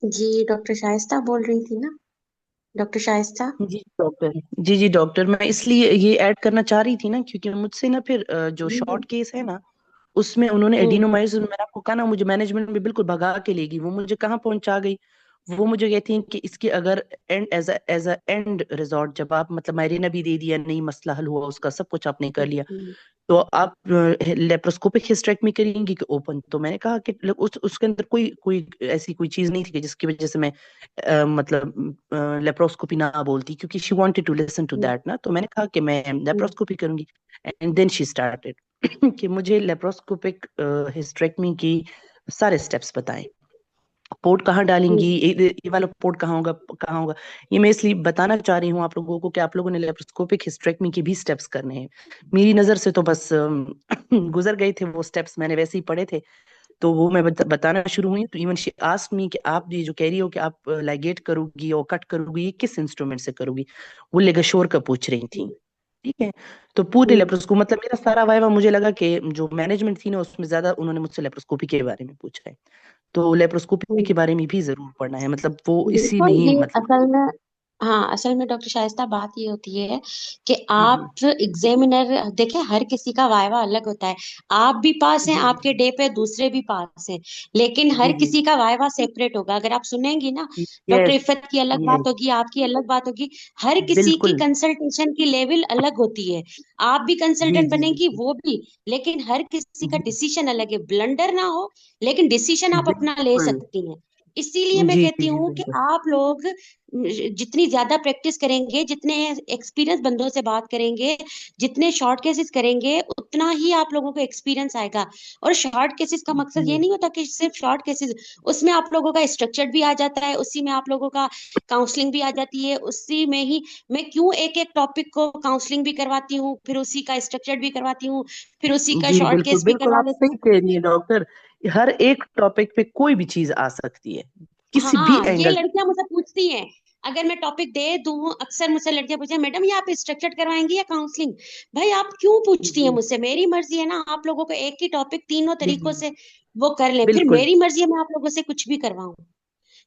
जी doctor Shaista बोल रही थी ना? डॉक्टर शाइस्ता। जी डॉक्टर। जी डॉक्टर, मैं इसलिए ये ऐड करना चाह रही थी ना, क्योंकि मुझसे ना फिर जो हम्म। शॉर्ट केस है ना, उसमें उन्होंने हम्म। एडिनोमाइसिस, मैंने आपको कहा ना, मुझे मैनेजमेंट में बिल्कुल भगा के ले गई। वो मुझे कहाँ पहुंचा गई, वो मुझे कहती हैं कि इसकी अगर and as a end resort, जब आप मतलब मायरीना भी दे दिया, नहीं मसला हल हुआ उसका, सब कुछ आपने कर लिया, हम्म। तो आप लेप्रोस्कोपिक हिस्टेरेक्टमी करेंगी कि ओपन? तो मैंने कहा कि उसके अंदर कोई कोई ऐसी कोई चीज नहीं थी कि जिसकी वजह से मैं मतलब लेप्रोस्कोपी ना बोलती, क्योंकि she wanted to listen to hmm. That ना। तो मैंने कहा कि मैं हम्म। लेप्रोस्कोपी करूंगी। एंड देन शी स्टार्टेड कि मुझे लेप्रोस्कोपिक हिस्टेरेक्टमी की सारे स्टेप्स बताएं। पोर्ट कहाँ डालेंगी, हम्म। ये वाला पोर्ट कहाँ होगा, कहाँ होगा। ये मैं इसलिए बताना चाह रही हूँ आप लोगों को कि आप लोगों ने लेप्रोस्कोपिक हिस्टेरेक्टमी के भी स्टेप्स करने हैं। मेरी नजर से तो बस गुजर गए थे वो स्टेप्स, मैंने वैसे ही पढ़े थे। तो वो मैं बताना शुरू हुई, तो इवन शी आस्क्ड मी कि आप ये जो कह रही हो कि आप लाइगेट करोगी और कट करोगी, ये किस इंस्ट्रूमेंट से करोगी? वो लेगाशोर का पूछ रही थी। ठीक है। तो पूरे हम्म। लेप्रोस्कोपी, मतलब मेरा सारा वाइवा, मुझे लगा कि जो मैनेजमेंट थी ना, उसमें ज्यादा उन्होंने मुझसे लेप्रोस्कोपी के बारे में पूछा है। तो लेप्रोस्कोपी हम्म। के बारे में भी जरूर पढ़ना है, मतलब वो इसी देखो में ही ये मतलब। असल में, हाँ असल में डॉक्टर शाइस्ता बात ये होती है कि जी आप एग्जामिनर देखे, हर किसी का वायवा अलग होता है। आप भी पास हैं, जी आपके डे पे दूसरे भी पास हैं, लेकिन हर जी जी किसी का वायवा सेपरेट होगा। अगर आप सुनेंगी ना, जी। डॉक्टर यस इफ़त की अलग बात यस। होगी, आपकी अलग बात होगी। हर किसी की बिल्कुल। कंसल्टेशन की लेवल अलग होती है। आप भी जी कंसल्टेंट जी बनेगी, जी वो भी। लेकिन हर किसी का जी। डिसीजन अलग है, ब्लंडर ना हो, लेकिन डिसीजन आप अपना ले बिल्कुल। सकती हैं। इसीलिए मैं जी कहती जी जी हूँ कि बिल्कुल। आप लोग जितनी ज्यादा प्रैक्टिस करेंगे, जितने एक्सपीरियंस बंदों से बात करेंगे, जितने शॉर्ट केसेस करेंगे, उतना ही आप लोगों को एक्सपीरियंस आएगा। और शॉर्ट केसेस का मकसद ये जी नहीं होता कि सिर्फ शॉर्ट केसेस, उसमें आप लोगों का स्ट्रक्चर भी आ जाता है, उसी में आप लोगों का काउंसलिंग भी आ जाती है, उसी में ही मैं क्यों एक एक टॉपिक को काउंसलिंग भी करवाती हूँ, फिर उसी का स्ट्रक्चर भी करवाती हूँ, फिर उसी का जी शॉर्ट बिल्कुल केस भी बिल्कुल, करवा आप लेती सही हूँ। कह रही हैं डॉक्टर। हर एक टॉपिक पे कोई भी चीज आ सकती है, किसी भी हाँ, ये एंगल से। लड़कियां मुझसे पूछती हैं, अगर मैं टॉपिक दे दूं, अक्सर मुझसे लड़कियां पूछती हैं, मैडम ये आप स्ट्रक्चर्ड करवाएंगी या काउंसलिंग? भाई आप क्यों पूछती हैं जी मुझसे? मेरी मर्जी है ना, आप लोगों को एक ही टॉपिक तीनों जी तरीकों जी। से वो कर लें, फिर बिल्कुल मेरी मर्जी है, मैं आप लोगों से कुछ भी करवाऊं।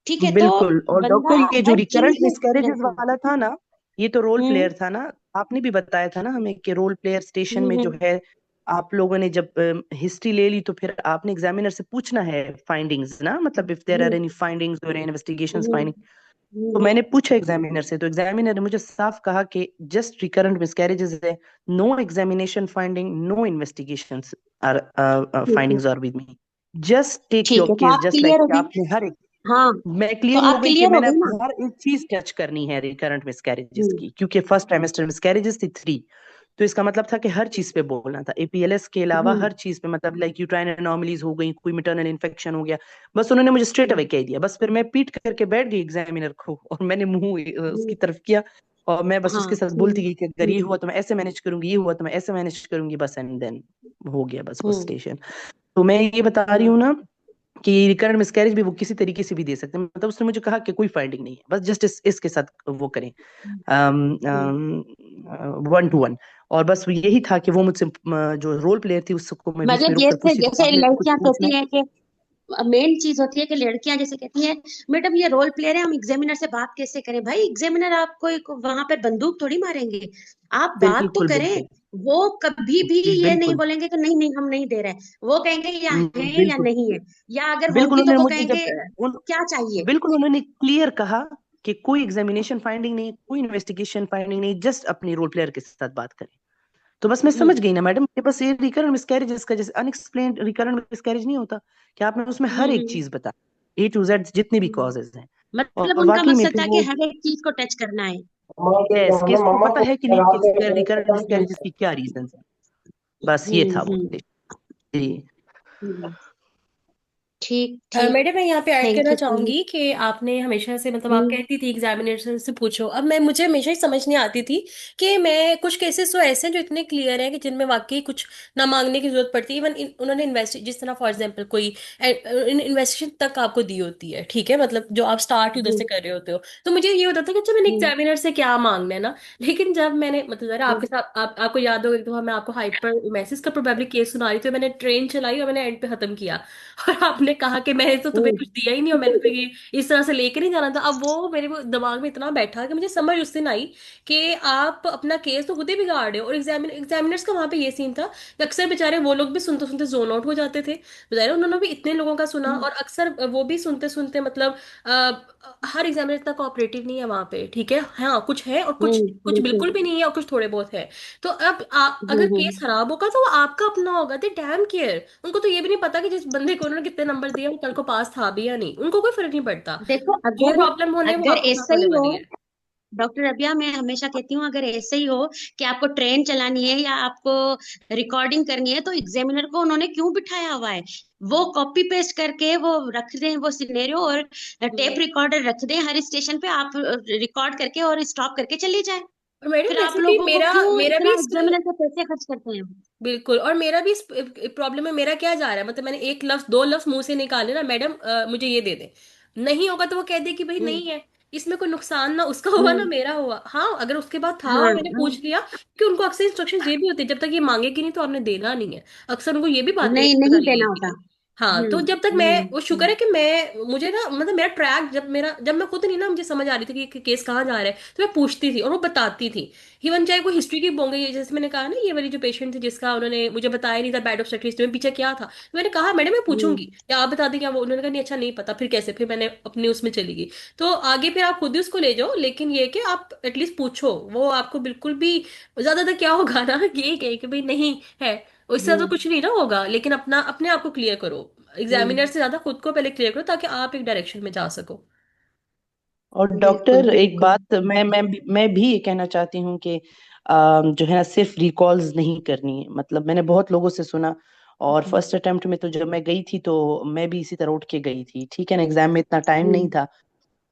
ठीक है, तो बिल्कुल। और बंदा डॉक्टर, ये जो हर रिकरेंट चीज में मिसकैरेजेस एक्सपीरियंस है। वाला था ना, ये तो रोल हम्म। प्लेयर था ना। आपने भी बताया था ना हमें कि रोल प्लेयर स्टेशन में जो हम्म। है, आप लोगों ने जब हिस्ट्री ले ली, तो फिर आपने एग्जामिनर से पूछना है फाइंडिंग्स ना, मतलब if there are hmm. Any findings और इन्वेस्टिगेशंस हम्म। फाइंडिंग। तो हम्म। मैंने पूछा एग्जामिनर से, तो एग्जामिनर ने मुझे साफ कहा कि जस्ट रिकरेंट मिसकैरेजेस है, no examination finding, no investigations are ठीक है। Findings are with me, just take ठीक योर है, तो केस आप जस्ट क्लियर लाइक। होगी। आपने हर, हाँ, मैं तो क्लियर हो आप गई कि क्लियर हो मैंने गई ना? अपनी हर एक चीज टच करनी है रिकरेंट मिसकैरेजेस हम्म। की, क्योंकि फर्स्ट ट्राइमेस्टर मिसकैरेजेस थी 3। तो इसका मतलब था कि हर चीज पे बोलना था, एपीएलएस के अलावा हम्म। हर चीज पे, मतलब लाइक यूट्राइन एनोमलीज हो गई, कोई मिटरनल इन्फेक्शन हो गया, बस उन्होंने मुझे स्ट्रेट अवे कह दिया। बस फिर मैं पीट करके बैठ गई एग्जामिनर को, और मैंने मुंह उसकी हम्म। तरफ किया, और मैं बस हाँ। उसके साथ बोलती गई कि अगर ये हुआ तो मैं ऐसे मैनेज करूंगी, ये हुआ तो मैं ऐसे मैनेज करूंगी, बस एंड देन हो गया बस वो हम्म। स्टेशन। तो मैं ये बता रही हम्म। हूँ ना कि रिकरेंट मिसकैरेज भी वो किसी तरीके से भी दे सकते हैं, मतलब उसने मुझे कहा कि कोई फाइंडिंग नहीं है, बस जस्ट इसके साथ वो करें हम्म। 1 to 1। और बस यही था कि वो मुझसे जो रोल प्लेयर थी उसको मैं बीच में मतलब रोक कर जैसे पूछती थी, जैसे आपने कुछ लड़कियां पूछना कहती है? हैं कि मेन चीज होती है कि लड़कियां जैसे कहती हैं, मैडम ये रोल प्लेयर है, हम एग्जामिनर से बात कैसे करें? भाई एग्जामिनर आपको एक वहां पर बंदूक थोड़ी मारेंगे, आप बात तो बिल्कुल करें। बिल्कुल। वो कभी भी जी ये नहीं बिल्कुल। बोलेंगे कि नहीं नहीं हम नहीं दे रहे, वो कहेंगे या है या बिल्कुल नहीं है, या अगर बिल्कुल। होगी तो उन्होंने वो मुझे जब कहेंगे उन क्या चाहिए। बिल्कुल उन्होंने क्लियर कहा कि कोई एग्जामिनेशन फाइंडिंग नहीं, कोई इन्वेस्टिगेशन फाइंडिंग नहीं, जस्ट अपनी रोल प्लेयर के साथ बात करें। तो बस मैं समझ हम्म। गई ना मैडम, मेरे पास ये रिकरेंट मिसकैरेजेस का जैसे अनएक्सप्लेन्ड रिकरेंट मिसकैरेज नहीं होता, कि आपने उसमें हर एक हम्म। चीज बता, A to Z जितने भी हम्म। कॉजेज हैं। मतलब और उनका वाकई में मकसद फिर था कि वो, हर एक चीज को टच करना है। यस, कि इसको पता है कि नहीं कि इसके रिकरेंट मिसकैरेजेस की क्या रीजन है। बस ये था वो। हम्म। जी हम्म। ठीक ठीक। जी। थैंक मैडम मैं यहाँ पे ऐड करना यू सो मच। चाहूंगी कि आपने हमेशा से मतलब आप हम्म। कहती थी एग्जामिनेशन से पूछो। अब मैं मुझे हमेशा ही समझ नहीं आती थी कि मैं कुछ केसेस तो ऐसे हैं जो इतने क्लियर हैं कि जिनमें वाकई कुछ ना मांगने की जरूरत पड़ती है। इवन उन्होंने इन्वेस्ट जिस तरह फॉर एग्जांपल कोई इन्वेस्टिगेशन तक आपको दी होती है, ठीक है, मतलब जो आप स्टार्ट ही उधर हम्म। से कर रहे होते हो, तो मुझे ये होता था कि अच्छा मैंने हम्म। एग्जामिनर से क्या मांगना है ना। लेकिन जब मैंने मतलब जरा हम्म। आपके साथ आपको याद होगा एक दफा मैं आपको हाइपर मैसिस का प्रोबेबली केस सुना रही थी, मैंने ट्रेन चलाई और मैंने एंड पे खत्म किया और आपने कहा कि मैंने तो तुम्हें कुछ दिया ही नहीं और मैंने तो ये इस तरह से लेके नहीं जाना था। अब वो मेरे दिमाग में इतना बैठा कि मुझे समझ उस दिन आई कि आप अपना केस तो खुद ही बिगाड़ रहे हो। और एग्जामिनर्स का वहां पे ये सीन था कि अक्सर बेचारे वो लोग भी सुनते सुनते जोन आउट हो जाते थे। बेचारे उन्होंने भी इतने लोगों का सुना, और अक्सर वो भी सुनते सुनते मतलब हर एग्जामिनर इतना कोऑपरेटिव नहीं है वहां पे, ठीक है, हाँ कुछ है और कुछ कुछ बिल्कुल। बिल्कुल भी नहीं है और कुछ थोड़े बहुत है। तो अब अगर हम्म। केस खराब होगा तो वो आपका अपना होगा, दे डैम केयर। उनको तो ये भी नहीं पता कि जिस बंदे को उन्होंने कितने नंबर दिए वो कल को पास था भी या नहीं, उनको कोई फर्क नहीं पड़ता। देखो, जो अगर प्रॉब्लम होने वो अगर आपके साथ ऐसा होने ही हो, वाली है। डॉक्टर अबिया, मैं हमेशा कहती हूँ, अगर ऐसे ही हो कि आपको ट्रेन चलानी है या आपको रिकॉर्डिंग करनी है, तो एग्जामिनर को उन्होंने क्यों बिठाया हुआ है? वो कॉपी पेस्ट करके वो रख दें, वो सिनेरियो और टेप हम्म। रिकॉर्डर रख दें हर स्टेशन पे, आप रिकॉर्ड करके और स्टॉप करके चली जाए। और मैडम फिर आप वैसे भी लोगों को मेरा क्यों मेरा भी इतना इस एग्जामिनर से पैसे खर्च करते हैं? बिल्कुल, और मेरा भी इस प्रॉब्लम में मेरा क्या जा रहा है, मतलब मैंने एक लफ्ज दो लफ्ज मुंह से निकाले ना, मैडम मुझे ये दे दे, नहीं होगा तो वो कह दे कि भाई हम्म। नहीं है। इसमें कोई नुकसान ना उसका हुआ ना हम्म। मेरा हुआ। हाँ, अगर उसके बाद था हाँ और मैंने हाँ। पूछ लिया, कि उनको अक्सर इंस्ट्रक्शन ये भी होते हैं जब तक ये मांगेगी नहीं तो आपने देना नहीं है। अक्सर उनको ये भी बातें नहीं, बता नहीं ली देना गई होता। थी। हाँ, तो जब तक मैं, वो शुक्र हम्म। है कि मैं, मुझे ना मतलब मेरा ट्रैक, जब मैं खुद नहीं ना मुझे समझ आ रही थी कि ये केस कहाँ जा रहा है, तो मैं पूछती थी और वो बताती थी। इवन चाहे कोई हिस्ट्री की होंगी, जैसे मैंने कहा ना, ये वाली जो पेशेंट थी जिसका उन्होंने मुझे बताया नहीं था बैड ऑब्स्टेट्रिक्स में पीछे क्या था, तो मैंने कहा मैडम मैं हम्म। पूछूंगी, या आप बता दें क्या। वो उन्होंने कहा नहीं अच्छा नहीं पता। फिर कैसे, फिर मैंने अपने उसमें चली गई। तो आगे फिर आप खुद ही उसको ले जाओ, लेकिन ये कि आप एटलीस्ट पूछो, वो आपको बिल्कुल भी ज्यादा क्या होगा ना, यही कहे कि भाई नहीं है, उससे तो हम्म। कुछ नहीं ना होगा, लेकिन अपना अपने आप को क्लियर करो। एग्जामिनर हम्म। से ज्यादा खुद को पहले क्लियर करो ताकि आप एक डायरेक्शन में जा सको। और बिल्कुल डॉक्टर एक बिल्कुल। बात मैं भी ये कहना चाहती हूँ कि जो है ना सिर्फ रिकॉल्स नहीं करनी है। मतलब मैंने बहुत लोगों से सुना, और हम्म। फर्स्ट अटेम्प्ट में तो जब मैं गई थी तो मैं भी इसी तरह उठ के गई थी, ठीक है ना, एग्जाम में इतना टाइम नहीं हम्म। था।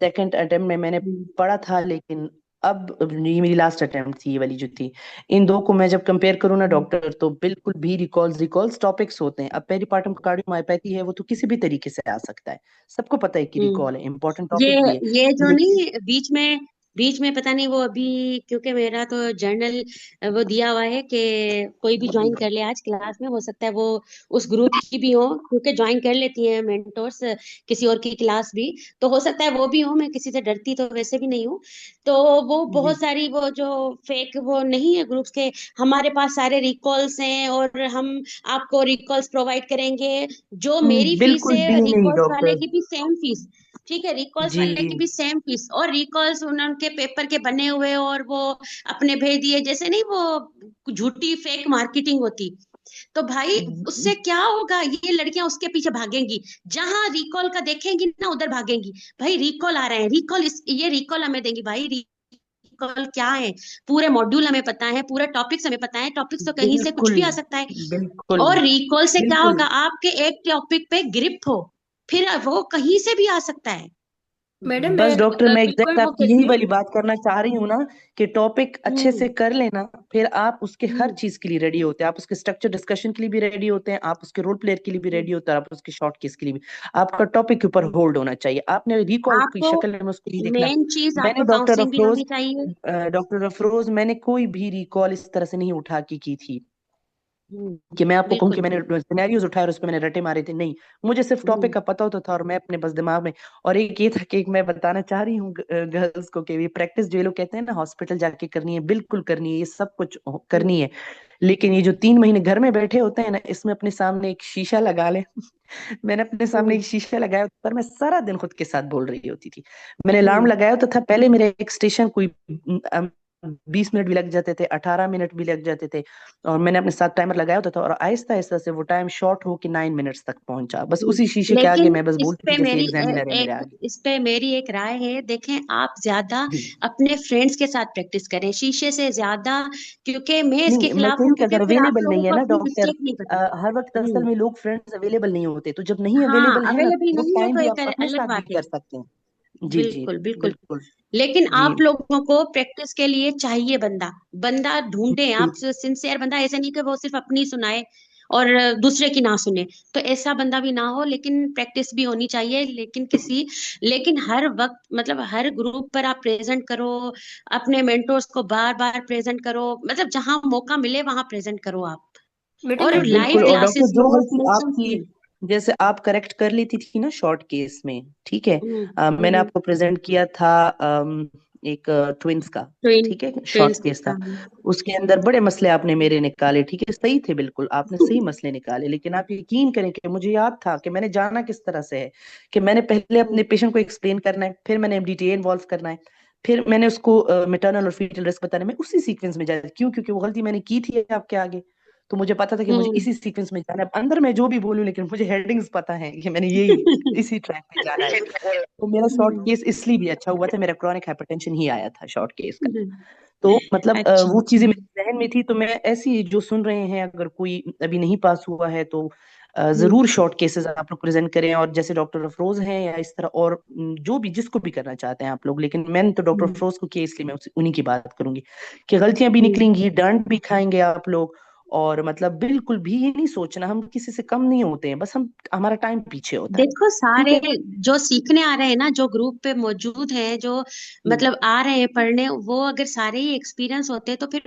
सेकंड अटेम्प्ट में मैंने हम्म। पढ़ा था, लेकिन अब ये मेरी लास्ट अटेम्प्ट थी, ये वाली जो थी। इन दो को मैं जब कंपेयर करूँ ना हम्म। डॉक्टर, तो बिल्कुल भी रिकॉल्स रिकॉल्स टॉपिक्स होते हैं। अब पेरिपार्टम कार्डियोमायोपैथी है, वो तो किसी भी तरीके से आ सकता है, सबको पता है कि हम्म। रिकॉल है, इंपॉर्टेंट ये टॉपिक भी है। ये जो लेकिन नहीं, बीच में पता नहीं वो अभी, क्योंकि मेरा तो जर्नल वो दिया हुआ है कि कोई भी ज्वाइन कर ले आज क्लास में, हो सकता है वो उस ग्रुप की भी हो, क्योंकि ज्वाइन कर लेती हैं मेंटोर्स किसी और की क्लास भी, तो हो सकता है वो भी हो। मैं किसी से डरती तो वैसे भी नहीं हूँ। तो वो जी, बहुत सारी वो जो फेक वो नहीं है ग्रुप्स के, हमारे पास सारे रिकॉल्स हैं और हम आपको रिकॉल्स प्रोवाइड करेंगे, जो मेरी फीस बिल्कुल भी है नहीं रिकॉल्स वाले डॉक्टर। की भी सेम फीस। ठीक है, रिकॉल्स जी, वाले की भी सेम फीस, और रिकॉल्स उनके पेपर के बने हुए और वो अपने भेज दिए, जैसे नहीं वो झूठी फेक मार्केटिंग होती। तो भाई उससे क्या होगा, ये लड़कियां उसके पीछे भागेंगी, जहां रिकॉल का देखेंगी ना उधर भागेंगी। भाई रिकॉल आ रहे हैं, रिकॉल ये रिकॉल हमें देंगी भाई। रिकॉल क्या है? पूरे मॉड्यूल हमें पता है, पूरे टॉपिक्स हमें पता है, टॉपिक्स तो कहीं से कुछ बिल्कुल भी आ सकता है। बिल्कुल और रिकॉल से क्या बिल्कुल। होगा, आपके एक टॉपिक पे ग्रिप हो, फिर वो कहीं से भी आ सकता है। मैडम मैं बस डॉक्टर मैं बिल्कुल एग्जैक्ट वो आपकी यही कहती हूँ। वाली बात करना चाह रही हूँ ना, कि टॉपिक अच्छे हम्म। से कर लेना, फिर आप उसके हर हम्म। चीज के लिए रेडी होते हैं। आप उसके स्ट्रक्चर डिस्कशन के लिए भी रेडी होते हैं, आप उसके रोल प्लेयर के लिए भी रेडी होते हैं, आप उसके शॉर्ट केस के लिए भी। आपका टॉपिक के ऊपर हम्म। होल्ड होना चाहिए, आपने रिकॉल की आपको शक्ल में उसको नहीं देखना। मेन चीज, मैंने आपको काउंसलिंग भी आनी चाहिए। डॉक्टर अफरोज मैंने कोई भी रिकॉल इस तरह से नहीं उठा की थी हम्म। कि मैं आपको कहूँ कि बिल्कुल। मैंने सिनेरियोज उठाए और उस पर मैंने रटे मारे थे, नहीं। मुझे सिर्फ टॉपिक हम्म। का पता होता था और मैं अपने बस दिमाग में। और एक ये था कि एक मैं बताना चाह रही हूँ गर्ल्स को, कि ये प्रैक्टिस जो ये लोग कहते हैं ना हॉस्पिटल जाके करनी है, बिल्कुल करनी है, ये सब कुछ करनी हम्म। है। लेकिन ये जो 3 महीने घर में बैठे होते हैं ना, इसमें अपने सामने एक शीशा लगा ले। मैंने अपने सामने हम्म। एक शीशा लगाया पर मैं सारा दिन खुद के साथ बोल रही होती थी। मैंने अलार्म हम्म। लगाया होता था, पहले मेरे एक स्टेशन कोई 20 मिनट भी लग जाते थे, 18 मिनट भी लग जाते थे, और मैंने अपने साथ टाइमर लगाया होता था, और आहिस्ता आहिस्ता से वो टाइम शॉर्ट हो के 9 मिनट्स तक पहुंचा, बस हम्म। उसी शीशे के आगे लेकिन मैं बस बोलती थी जैसे एग्जामिनर है मेरे आगे। इस पे मेरी एक राय है, देखें आप ज्यादा जी, अपने फ्रेंड्स के साथ प्रैक्टिस करें शीशे से ज्यादा, क्योंकि मैं इसके नहीं मैं खिलाफ कह रही हूँ, हूँ कि क्योंकि अगर फिर आप अवेलेबल लोगों नहीं है को ना अपनी डॉक्टर, मिस्टेक नहीं पता। हर वक्त असल हम्म। में लोग फ्रेंड्स अवेलेबल नहीं होते, तो जब नहीं हाँ, अवेलेबल है ना, अवेलेबल वो नहीं है टाइम तो भी एक आप अपने अलग साथ भी बात है। कर सकते हैं। जी जी, बिल्कुल बिल्कुल। बिल्कुल। लेकिन जी आप लोगों को प्रैक्टिस के लिए चाहिए बंदा, बंदा ढूंढे जी। आप, सिंसियर बंदा, ऐसा नहीं कि वो सिर्फ अपनी सुनाए और दूसरे की ना सुने। तो ऐसा बंदा भी ना हो, लेकिन प्रैक्टिस भी होनी चाहिए। लेकिन हर वक्त, मतलब हर ग्रुप पर आप प्रेजेंट करो, अपने मेंटोर्स को बार बार प्रेजेंट करो, मतलब जहां मौका मिले वहां प्रेजेंट करो आप। मैडम मैं और ये लाइव बिल्कुल। और डॉक्टर क्लासेस जो लो, गलती सेशन आपकी से। जैसे आप करेक्ट कर लेती थी ना शॉर्ट केस में, ठीक है। मैंने हम्म। आपको प्रेजेंट किया था एक ट्विंस का, ट्विन ठीक है, शॉर्ट ट्विंस केस था। हाँ। उसके अंदर बड़े मसले आपने मेरे निकाले, ठीक है, सही थे बिल्कुल, आपने सही मसले निकाले, लेकिन आप यकीन करें कि मुझे याद था कि मैंने जाना किस तरह से है, कि मैंने पहले अपने पेशेंट को एक्सप्लेन करना है, फिर मैंने एमडीटीए इन्वॉल्व करना है, फिर मैंने उसको मेटर्नल और फीटल रिस्क बताने में उसी सीक्वेंस में जाए, क्यों, क्योंकि वो गलती मैंने की थी आपके आगे। तो मुझे पता था कि मुझे हम्म। इसी सीक्वेंस में जाना है, अब अंदर मैं जो भी बोलूं, लेकिन मुझे हेडिंग्स पता है कि मैंने यही इसी ट्रैक पे जाना है। तो मेरा शॉर्ट हम्म। केस इसलिए भी अच्छा हुआ था, मेरा क्रॉनिक हाइपरटेंशन ही आया था शॉर्ट केस का। तो मतलब अच्छा। वो चीजें मेरे जहन में थी, तो मैं ऐसी जो सुन रहे हैं, अगर कोई अभी नहीं पास हुआ है तो हम्म। जरूर शॉर्ट केसेस आप लोग प्रेजेंट करें, और जैसे डॉक्टर अफरोज हैं या इस तरह, और जो भी जिसको भी करना चाहते हैं आप लोग, लेकिन मैंने तो डॉक्टर हम्म। अफरोज को किया, इसलिए मैं उन्हीं की बात करूंगी कि गलतियां भी हम्म। निकलेंगी, डांट भी खाएंगे आप लोग, और मतलब बिल्कुल भी ये नहीं सोचना हम किसी से कम नहीं होते हैं, बस हम हमारा टाइम पीछे होता है, देखो ठीक सारे है। जो सीखने आ रहे हैं ना, जो ग्रुप पे मौजूद हैं, जो हम्म, मतलब आ रहे हैं पढ़ने, वो अगर सारे ही एक्सपीरियंस होते तो फिर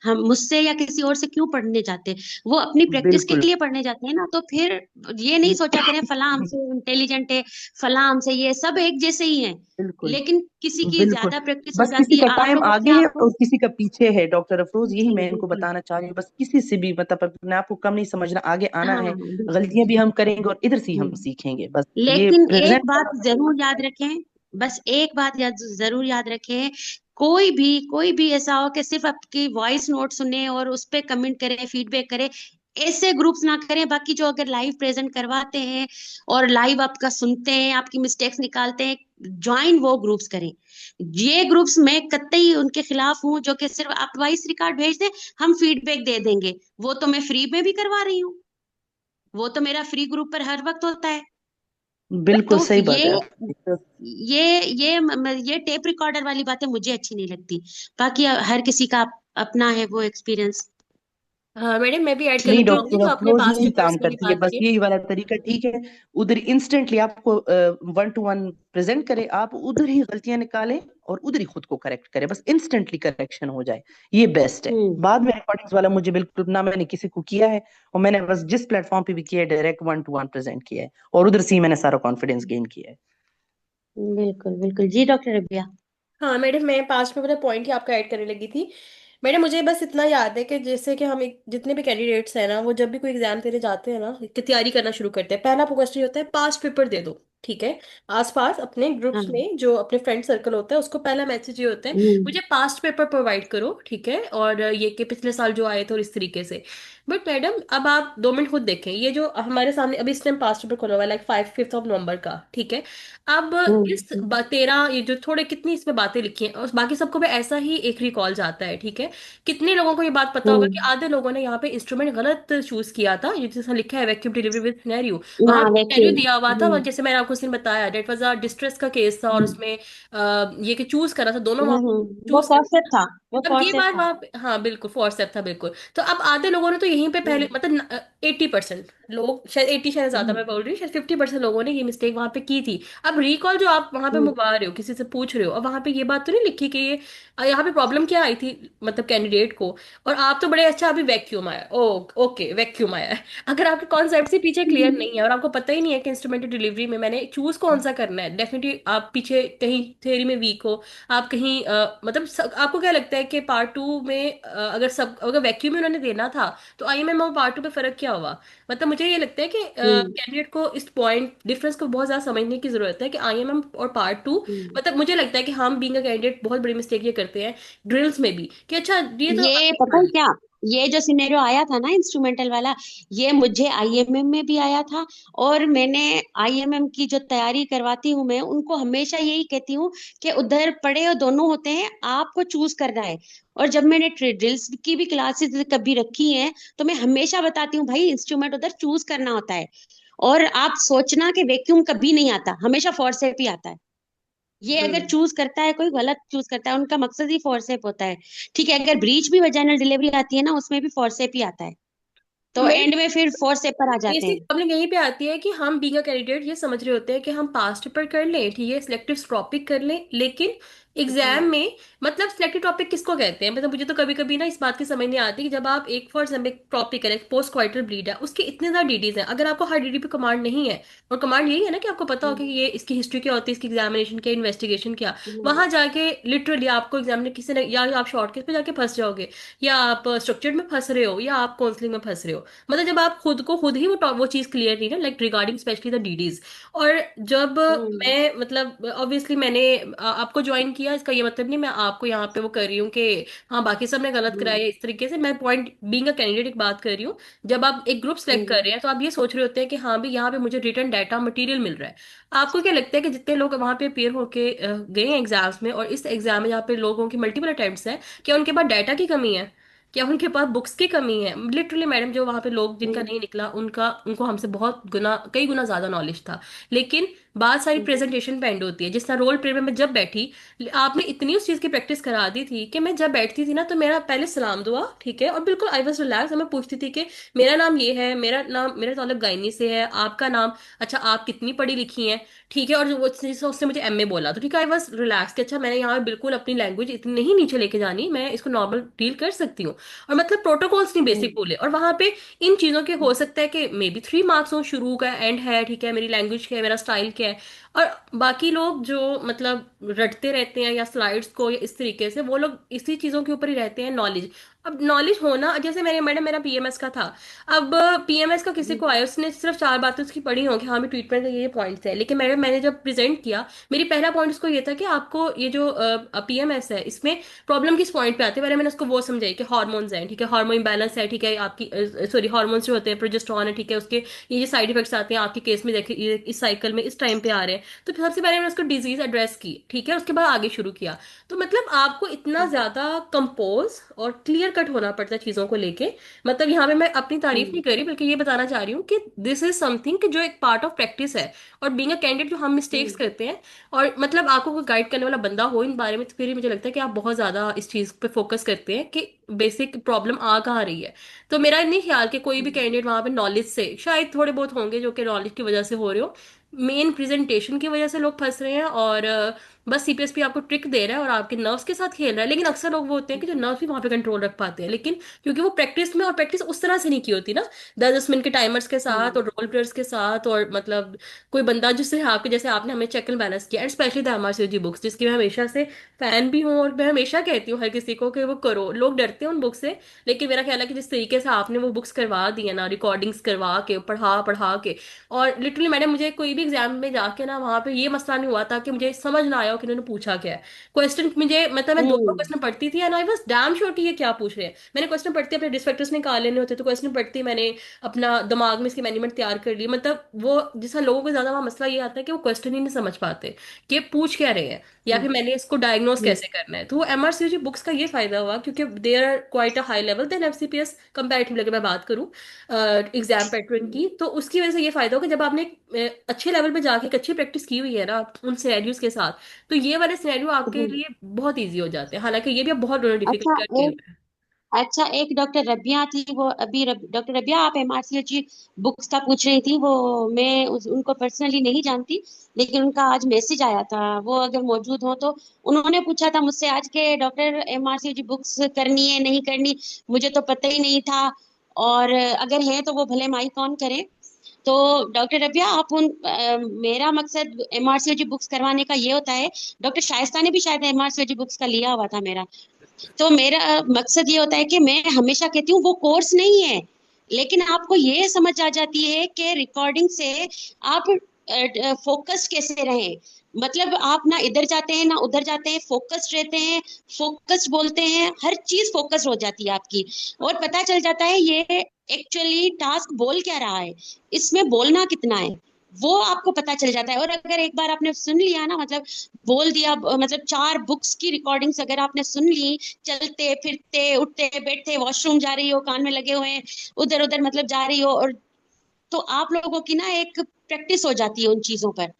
हम मुझसे या किसी और से क्यों पढ़ने जाते। वो अपनी प्रैक्टिस के बिल्कुल लिए पढ़ने जाते हैं ना, तो फिर ये नहीं सोचा करें फला हमसे इंटेलिजेंट है, फला हमसे, ये सब एक जैसे ही हैं। बिल्कुल लेकिन किसी की बिल्कुल। ज्यादा प्रैक्टिस हो बस किसी जाती है, का आप टाइम लोगों आगे से है आपको। और किसी का पीछे है, डॉक्टर अफरोज, यही जी मैं इनको बिल्कुल। बताना चाह रही हूँ, बस किसी से भी मतलब अपने आप को कम नहीं समझना, आगे आना हाँ है। बिल्कुल। गलतियां भी हम करेंगे और इधर से ही हम हम्म। सीखेंगे, बस ये लेकिन एक प्रेजेंट बात करना जरूर जरूरी याद है। रखें, बस एक बात जरूर याद रखें, कोई भी ऐसा हो कि सिर्फ आपकी वॉइस नोट सुने और उस पे कमेंट करें, फीडबैक करें, ऐसे ग्रुप्स ना करें। बाकी जो अगर लाइव प्रेजेंट करवाते हैं और लाइव आपका सुनते हैं, आपकी मिस्टेक्स निकालते हैं, ज्वाइन वो ग्रुप्स करें। ये ग्रुप्स मैं कतई उनके खिलाफ हूँ जो कि सिर्फ आप वॉइस रिकॉर्ड भेज दें, हम फीडबैक दे देंगे। वो तो मैं फ्री में भी करवा रही हूँ, वो तो मेरा फ्री ग्रुप पर हर वक्त होता है। बिल्कुल तो सही बात ये है आपकी। ये टेप रिकॉर्डर वाली बातें मुझे अच्छी नहीं लगती। बाकी हर किसी का अपना है वो एक्सपीरियंस। हाँ मैडम, मैं भी ऐड करना नहीं, चाहूंगी डॉक्टर जो आपने अफरोज पास्ट यही पेपर्स काम वाली करती है, बात बस की। यही वाला तरीका ठीक है। उधर इंस्टेंटली आपको 1 to 1 प्रेजेंट करे, आप उधर ही गलतियां निकालें और उधर ही खुद को करेक्ट करें, बस इंस्टेंटली करेक्शन हो जाए, ये बेस्ट है। हम्म। बाद में रिकॉर्डिंग्स वाला मुझे बिल्कुल ना, मैंने किसी को किया है, और मैंने बस जिस प्लेटफॉर्म पे भी किया है डायरेक्ट 1 to 1 प्रेजेंट किया है, और उधर से ही मैंने सारा कॉन्फिडेंस गेन किया है। बिल्कुल बिल्कुल जी डॉक्टर रबिया। हाँ मैडम, मैं पास्ट में पता पॉइंट ही आपका ऐड करने लगी थी। मैडम मुझे बस इतना याद है कि जैसे कि हम एक जितने भी कैंडिडेट्स हैं ना, वो जब भी कोई एग्जाम देने जाते हैं ना, कि तैयारी करना शुरू करते हैं, पहला क्वेश्चन होता है पास्ट पेपर दे दो। ठीक है, आसपास अपने ग्रुप्स हाँ। में जो अपने फ्रेंड सर्कल होता है, उसको पहला मैसेज ये होता है, हम्म। मुझे पास्ट पेपर प्रोवाइड करो, ठीक है, और ये कि पिछले साल जो आए थे और इस तरीके से। बट मैडम अब आप 2 मिनट खुद देखें, ये जो हमारे सामने अभी इस टाइम पास्ट पेपर खोला हुआ है, लाइक 5 5 नवंबर का, ठीक है। अब इस हम्म। 13 ये जो थोड़े कितनी इसमें बातें लिखी हैं, और बाकी सबको भी ऐसा ही एक रिकॉल जाता है, ठीक है। कितने लोगों को ये बात पता होगा कि हम्म। आधे लोगों ने यहाँ पे इंस्ट्रूमेंट गलत चूज किया था, ये जैसा लिखा है वैक्यूम डिलीवरी विद सिनेरियो, वहां हाँ पे सिनेरियो वैक्यूम। दिया हुआ था, हम्म। जैसे मैंने आपको उसने बताया डेट वाज अ डिस्ट्रेस का केस था, और हम्म। उसमें ये कि चूज करा था, दोनों वहां वो चूज करना फॉरसेप था। था, वो अब ये फॉरसेप बात था। वहां पे, हाँ बिल्कुल फोर्सेप था बिल्कुल। तो अब आधे लोगों ने तो यहीं पे पहले हम्म। मतलब 80% लोग, शायद 80, शायद ज्यादा हम्म। मैं बोल रही हूँ, शायद 50% लोगों ने ये मिस्टेक वहां पे की थी। अब रिकॉल जो आप वहां पे हम्म। मंगवा रहे हो, किसी से पूछ रहे हो, अब वहां पे ये बात तो नहीं लिखी कि ये यहाँ पे प्रॉब्लम क्या आई थी, मतलब कैंडिडेट को। और आप तो बड़े अच्छा अभी वैक्यूम आया, ओ ओके वैक्यूम आया है। अगर आपके कॉन्सेप्ट से पीछे क्लियर नहीं है और आपको पता ही नहीं है कि इंस्ट्रूमेंटेड डिलीवरी में मैंने चूज कौन सा करना है, डेफिनेटली आप पीछे कहीं थ्योरी में वीक हो। आप कहीं मतलब आपको क्या लगता है कि पार्ट 2 में अगर वैक्यूम में उन्होंने देना था, तो आईएमएम और पार्ट 2 में फर्क क्या हुआ। मतलब मुझे ये लगता है कि हम्म। कैंडिडेट को इस पॉइंट डिफरेंस को बहुत ज्यादा समझने की जरूरत है कि आईएमएम और पार्ट 2, हम्म। मतलब मुझे लगता है कि हम बीइंग अ कैंडिडेट बहुत बड़ी मिस्टेक ये करते हैं ड्रिल्स में भी, कि अच्छा ये तो ये पता है क्या, ये जो सिनेरियो आया था ना इंस्ट्रूमेंटल वाला, ये मुझे आईएमएम में भी आया था। और मैंने आईएमएम की जो तैयारी करवाती हूँ, मैं उनको हमेशा यही कहती हूँ कि उधर पढ़े और दोनों होते हैं, आपको चूज करना है। और जब मैंने ड्रिल्स की भी क्लासेस कभी रखी हैं, तो मैं हमेशा बताती हूँ भाई इंस्ट्रूमेंट उधर चूज करना होता है। और आप सोचना कि वैक्यूम कभी नहीं आता, हमेशा फोरसेप ही आता है। ये अगर हम्म। चूज करता है कोई गलत चूज करता है, उनका मकसद ही फोरसेप होता है। ठीक है, अगर ब्रीच भी वजाइनल डिलीवरी आती है ना, उसमें भी फोरसेप ही आता है। तो तो मेरे एंड में फिर फोरसेप पर आ जाते बेसिक हैं। प्रॉब्लम यहीं पे आती है कि हम बीइंग अ कैंडिडेट ये समझ रहे होते हैं कि हम पास्ट पेपर कर लें, ठीक है, सिलेक्टिव टॉपिक कर लें, लेकिन एग्जाम में मतलब सिलेक्टेड टॉपिक किसको कहते हैं? मतलब मुझे तो कभी कभी ना इस बात की समझ नहीं आती कि जब आप एक फॉर एग्जाम्पल एक टॉपिक है पोस्ट क्वार्टर ब्लीड है, उसके इतने ज्यादा डिटेल्स हैं, अगर आपको हर डिटेल पे कमांड नहीं है, और कमांड यही है ना कि आपको पता हो कि हम्म, ये इसकी हिस्ट्री क्या होती है, इसकी एग्जामिनेशन क्या, इन्वेस्टिगेशन क्या, हम्म, वहां जाके लिटरली आपको एग्जामिनर किसी ने, या आप शॉर्टकट पे जाके फंस जाओगे, या आप स्ट्रक्चर्ड में फंस रहे हो, या आप काउंसलिंग में फंस रहे हो। मतलब जब आप खुद को खुद ही वो चीज क्लियर नहीं ना, like regarding specially the DDs. और जब हम्म, मैं मतलब ऑब्वियसली मैंने आपको ज्वाइन किया, इसका ये मतलब नहीं मैं आपको यहाँ पे वो कर रही हूँ कि हाँ बाकी सब ने गलत हम्म, कराया, इस तरीके से मैं पॉइंट बीइंग अ कैंडिडेट एक बात कर रही हूँ। जब आप एक ग्रुप सेलेक्ट कर हम्म, रहे हैं तो आप ये सोच रहे होते हैं कि हाँ भी यहाँ पे मुझे रिटर्न डाटा मटेरियल मिल रहा है। आपको क्या लगता है कि जितने लोग वहाँ पे अपेयर होके गए हैं एग्जाम्स में, और इस एग्जाम में जहाँ पे लोगों की मल्टीपल अटेम्प्ट्स हैं, क्या उनके पास डाटा की कमी है? क्या उनके पास बुक्स की कमी है? लिटरली मैडम जो वहाँ पे लोग जिनका हम्म, नहीं निकला, उनका उनको हमसे बहुत गुना कई गुना ज्यादा नॉलेज था। लेकिन बात सारी हम्म, प्रेजेंटेशन पे एंड होती है। जिस तरह रोल प्ले में मैं जब बैठी, आपने इतनी उस चीज की प्रैक्टिस करा दी थी कि मैं जब बैठती थी ना तो मेरा पहले सलाम दुआ ठीक है, और बिल्कुल आई वॉज रिलैक्स। मैं पूछती थी कि मेरा नाम ये है, मेरा नाम, मेरा ताल्लुक गायनी से है, आपका नाम, अच्छा आप कितनी पढ़ी लिखी हैं, ठीक है। और जो उसने मुझे एमए बोला तो ठीक है, आई वॉज रिलैक्स कि अच्छा मैंने यहाँ पे बिल्कुल अपनी लैंग्वेज इतनी नहीं नीचे लेके जानी, मैं इसको नॉर्मल डील कर सकती हूँ। और मतलब प्रोटोकॉल्स नहीं बेसिक हम्म, बोले, और वहां पे इन चीजों के हो सकता है कि मे बी 3 मार्क्स हो, शुरू का एंड है, ठीक है, मेरी लैंग्वेज क्या है, मेरा स्टाइल क्या है। और बाकी लोग जो मतलब रटते रहते हैं या स्लाइड्स को या इस तरीके से, वो लोग इसी चीजों के ऊपर ही रहते हैं। नॉलेज, अब नॉलेज होना, जैसे मेरे मैडम मेरा पीएमएस का था। अब पीएमएस का किसी को आया, उसने सिर्फ 4 बातें उसकी पढ़ी हो कि हाँ भी ट्रीटमेंट के ये पॉइंट्स है, लेकिन मैडम मैंने जब प्रेजेंट किया, मेरी पहला पॉइंट उसको ये था कि आपको ये जो पीएमएस है इसमें प्रॉब्लम किस पॉइंट पे आती है। पहले मैंने उसको वो समझाई कि हार्मोन्स हैं, ठीक है, हार्मोन इम्बैलेंस है, ठीक है, आपकी सॉरी हार्मोन्स जो होते हैं, प्रोजेस्टेरॉन है, ठीक है, उसके ये साइड इफेक्ट्स आते हैं आपके केस में, देखिए ये इस साइकिल में इस टाइम पे आ रहे हैं। तो फिर सबसे पहले मैंने उसको डिजीज एड्रेस की, ठीक है, उसके बाद आगे शुरू किया। तो मतलब आपको इतना ज्यादा कंपोज और क्लियर कट होना पड़ता है चीजों को लेके। मतलब यहाँ पे मैं अपनी तारीफ हम्म, नहीं कर रही, बल्कि ये बताना चाह रही हूँ कि दिस इज समथिंग कि जो एक पार्ट ऑफ प्रैक्टिस है। और बीइंग अ कैंडिडेट जो हम मिस्टेक्स हम्म, करते हैं, और मतलब आपको कोई गाइड करने वाला बंदा हो इन बारे में, तो फिर ही मुझे लगता है कि आप बहुत ज्यादा इस चीज पे फोकस करते हैं कि बेसिक प्रॉब्लम आ कहाँ रही है। तो मेरा नहीं ख्याल कि कोई भी हम्म, कैंडिडेट वहां पे नॉलेज से, शायद थोड़े बहुत होंगे जो कि नॉलेज की वजह से हो रहे हो, मेन प्रेजेंटेशन की वजह से लोग फंस रहे हैं। और बस सीपीएसपी आपको ट्रिक दे रहा है और आपके नर्व्स के साथ खेल रहा है। लेकिन अक्सर लोग वो होते हैं कि जो नर्व्स भी वहां पे कंट्रोल रख पाते हैं, लेकिन क्योंकि वो प्रैक्टिस में, और प्रैक्टिस उस तरह से नहीं की होती ना, 10 10 मिनट के टाइमर्स के साथ हम्म, और रोल प्लेयर्स के साथ, और मतलब कोई बंदा जिससे आपके जैसे आपने हमें चेक एंड बैलेंस किया, एंड स्पेशली द एमआरसीजी बुक्स जिसकी मैं हमेशा से फैन भी हूँ, और मैं हमेशा कहती हूँ हर किसी को कि वो करो। लोग डरते हैं उन बुक से, लेकिन मेरा ख्याल है कि जिस तरीके से आपने वो बुक्स करवा दी है ना, रिकॉर्डिंग्स करवा के, पढ़ा पढ़ा के, और लिटरली मैंने, मुझे कोई भी एग्जाम में जाके ना वहां पे ये मसला नहीं हुआ था कि मुझे समझ ना आया हो कि उन्होंने पूछा क्या है। क्वेश्चन मुझे, मतलब मैं दो दो हम्म, क्वेश्चन पढ़ती थी and I was damn sure कि ये क्या पूछ रहे हैं। मैंने क्वेश्चन पढ़ते अपने डिस्क फैक्टर्स निकाल लेने होते, तो क्वेश्चन पढ़ते मैंने अपना दिमाग में इसकी मैनेजमेंट तैयार कर ली। मतलब वो जिस लोगों को ज्यादा वहाँ मसला ये आता है कि वो क्वेश्चन ही नहीं समझ पाते कि ये पूछ क्या रहे हैं, या फिर मैंने इसको डायग्नोस हम्म, कैसे करना है। तो वो एमआरसीजी बुक्स का ये फायदा हुआ, क्योंकि there are quite a high level then FCPS comparatively अगर मैं बात करूं एग्जाम पैटर्न की, तो उसकी वजह से ये फायदा होगा जब आपने एक अच्छे लेवल पे जाके एक अच्छी प्रैक्टिस की हुई है ना उन सिनेरियोज के साथ, तो ये वाले सिनेरियो आपके हम्म। लिए बहुत इजी हो जाते हैं। हालांकि ये भी अब बहुत डिफिकल्ट अच्छा कर दिए एक हुए हैं। अच्छा एक डॉक्टर रबिया थी, वो अभी डॉक्टर रबिया, आप एमआरसीएच बुक्स का पूछ रही थी, वो मैं उनको पर्सनली नहीं जानती, लेकिन उनका आज मैसेज आया था, वो अगर मौजूद हो तो। उन्होंने पूछा था मुझसे आज के डॉक्टर एमआरसीएच बुक्स करनी है नहीं करनी, मुझे तो पता ही नहीं था, और अगर है तो वो भले माइक ऑन करें। तो डॉक्टर रबिया आप मेरा मकसद एमआरसीएच बुक्स करवाने का ये होता है, डॉक्टर शाइस्ता ने भी शायद एमआरसीएच बुक्स का लिया हुआ था मेरा। तो मेरा मकसद ये होता है कि मैं हमेशा कहती हूँ वो कोर्स नहीं है, लेकिन आपको ये समझ आ जाती है कि रिकॉर्डिंग से आप फोकस कैसे रहें। मतलब आप ना इधर जाते हैं ना उधर जाते हैं, फोकस्ड रहते हैं, फोकस्ड बोलते हैं, हर चीज फोकस हो जाती है आपकी, और पता चल जाता है ये एक्चुअली टास्क बोल क्या रहा है, इसमें बोलना कितना है, वो आपको पता चल जाता है। और अगर एक बार आपने सुन लिया ना, मतलब बोल दिया, मतलब 4 बुक्स की रिकॉर्डिंग्स अगर आपने सुन ली, चलते फिरते उठते बैठते, वॉशरूम जा रही हो, कान में लगे हुए हैं, उधर उधर मतलब जा रही हो, और तो आप लोगों की ना एक प्रैक्टिस हो जाती है उन चीजों पर।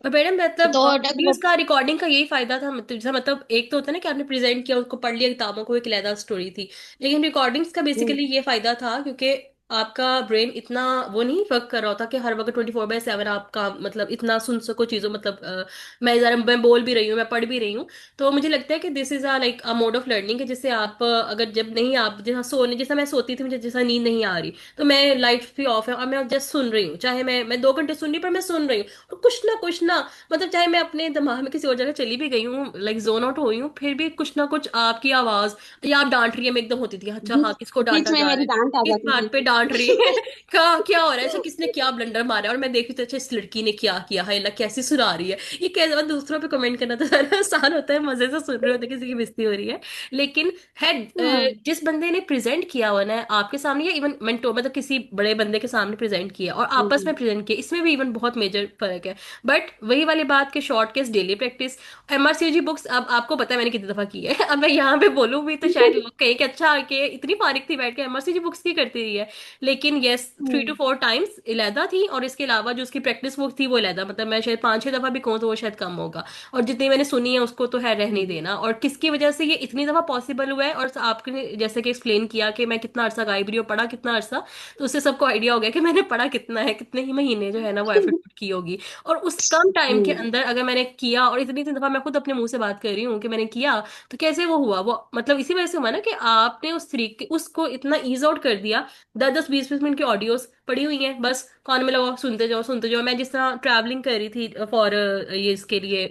और मैडम मतलब तो वीडियोस डॉक्टर का रिकॉर्डिंग का यही फायदा था, मतलब जैसा मतलब एक तो होता है ना कि आपने प्रेजेंट किया उसको पढ़ लिया किताबों को, एक अलहदा स्टोरी थी, लेकिन रिकॉर्डिंग्स का बेसिकली ये फायदा था क्योंकि आपका ब्रेन इतना वो नहीं वर्क कर रहा होता कि हर वक्त 24/7 आपका मतलब इतना सुन सको चीजों, मतलब मैं जरा मैं बोल भी रही हूँ, मैं पढ़ भी रही हूँ। तो मुझे लगता है कि this is a like a mode of learning है, जिससे आप अगर जब नहीं, आप जैसा सोने, जैसा मैं सोती थी, मुझे जैसा नींद नहीं आ रही, तो मैं लाइट भी ऑफ है और मैं जस्ट सुन रही हूँ, चाहे मैं 2 घंटे सुन रही, पर मैं सुन रही हूँ। और कुछ ना मतलब चाहे मैं अपने दिमाग में किसी और जगह चली भी गई हूँ, लाइक जोन आउट हुई हूँ, फिर भी कुछ ना कुछ आपकी आवाज, या आप डांट रही है, मैं एकदम होती थी अच्छा हाँ बीच किसको बीच डांटा में जा रहा मेरी है, डांट आ किस जाती बात थी। पे डांट रही है, क्या क्या हो रहा है, अच्छा किसने क्या ब्लंडर मारा है, और मैं देखती थी अच्छा इस लड़की ने क्या किया है ना, कैसी सुना रही है ये कैसे। और दूसरों पे कमेंट करना तो सारा आसान होता है, मजे से सुन रहे होते हैं, किसी की बेइज्जती हो रही है। लेकिन है हाँ। जिस बंदे ने प्रेजेंट किया हुआ ना आपके सामने, या इवन मेंटो मतलब किसी बड़े बंदे के सामने प्रेजेंट किया और आपस हम्म, में प्रेजेंट किया, इसमें भी इवन बहुत मेजर फर्क है। बट वही वाली बात के short case daily practice, MRCOG books, अब आपको पता है मैंने कितनी दफा की है अब मैं यहाँ पे बोलूँ भी तो शायद लोग कहें कि अच्छा कि इतनी फारिग थी बैठ के एमआरसीओजी बुक्स की करती रही है। लेकिन यस 3 to 4 टाइम्स इलेदा थी, और इसके अलावा जो उसकी प्रैक्टिस बुक थी वो इलेदा, मतलब मैं शायद 5-6 दफा भी कहूँ तो वो शायद कम होगा। और जितनी मैंने सुनी है उसको तो है रह नहीं देना, और किसकी वजह से ये इतनी दफा पॉसिबल हुआ है, और आपने जैसे कि एक्सप्लेन किया कि मैं कितना अरसा गायब रही हूँ, पढ़ा कितना अरसा, तो उससे सबको आइडिया हो गया कि मैंने पढ़ा कितना है, कितने ही महीने जो है ना वो एफर्ट की होगी। और उस कम टाइम के हम्म, अंदर अगर मैंने किया, और इतनी इतनी दफा मैं खुद अपने मुंह से बात कर रही हूँ कि मैंने किया, तो कैसे वो हुआ, वो मतलब इसी वजह से हुआ ना कि आपने उस तरीके उसको इतना ईज आउट कर दिया। 10-10 20-20 मिनट की ऑडियोस पड़ी हुई हैं, बस कान में लगाओ, सुनते जाओ सुनते जाओ। मैं जिस तरह ट्रैवलिंग कर रही थी फॉर ये इसके लिए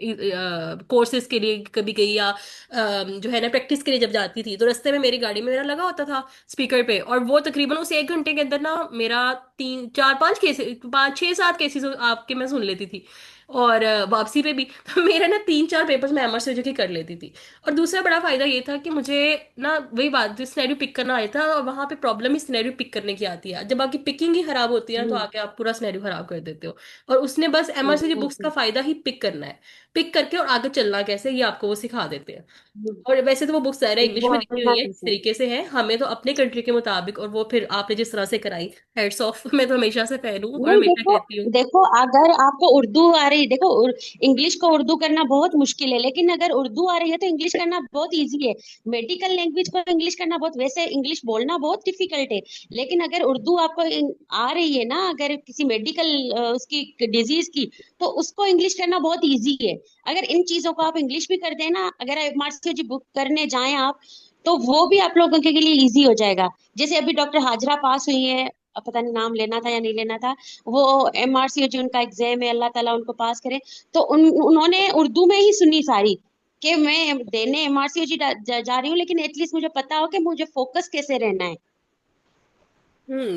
कोर्सेज के लिए कभी गई, या जो है ना प्रैक्टिस के लिए जब जाती थी, तो रास्ते में मेरी गाड़ी में मेरा लगा होता था स्पीकर पे, और वो तकरीबन उस 1 घंटे के अंदर ना मेरा 3 4 5 केसेस 5 6 7 केसेस आपके मैं सुन लेती थी। और वापसी पे भी तो मेरा ना 3 4 पेपर्स मैं एमआर से की कर लेती थी। और दूसरा बड़ा फायदा ये था कि मुझे ना वही बात, जो सिनेरियो पिक करना आया था, और वहां पे प्रॉब्लम ही सिनेरियो पिक करने की आती है, जब आपकी पिकिंग ही खराब होती है ना, तो हम्म, आके आप पूरा सिनेरियो खराब कर देते हो। और उसने बस एमआरसीजी बुक्स का बिल्कुल। फायदा ही पिक करना है, पिक करके और आगे चलना कैसे ये आपको वो सिखा देते हैं। हम्म, और वैसे तो वो बुक्स सारे इंग्लिश में लिखी बोलना हुई है, इस कैसे। तरीके से है, हमें तो अपने कंट्री के मुताबिक, और वो फिर आपने जिस तरह से कराई, हेड्स ऑफ मैं तो हमेशा से फैन हूँ और नहीं, हमेशा देखो, कहती हूँ। देखो अगर आपको उर्दू आ रही, देखो इंग्लिश को उर्दू करना बहुत मुश्किल है, लेकिन अगर उर्दू आ रही है तो इंग्लिश करना बहुत इजी है। मेडिकल लैंग्वेज को इंग्लिश करना बहुत, वैसे इंग्लिश बोलना बहुत डिफिकल्ट है, लेकिन अगर उर्दू आपको आ रही है ना, अगर किसी मेडिकल उसकी डिजीज की, तो उसको इंग्लिश करना बहुत इजी है। अगर इन चीजों को आप इंग्लिश भी कर देना, अगर एमआरसी जी बुक करने जाएं आप, तो वो भी आप लोगों के लिए इजी हो जाएगा। जैसे अभी डॉक्टर हाजरा पास हुई है, अब पता नहीं नाम लेना था या नहीं लेना था, वो एमआरसी जो उनका एग्जाम है, अल्लाह ताला उनको पास करे। तो उन्होंने उर्दू में ही सुनी सारी, कि मैं देने एमआरसी जा रही हूँ, लेकिन एटलीस्ट मुझे पता हो कि मुझे फोकस कैसे रहना है।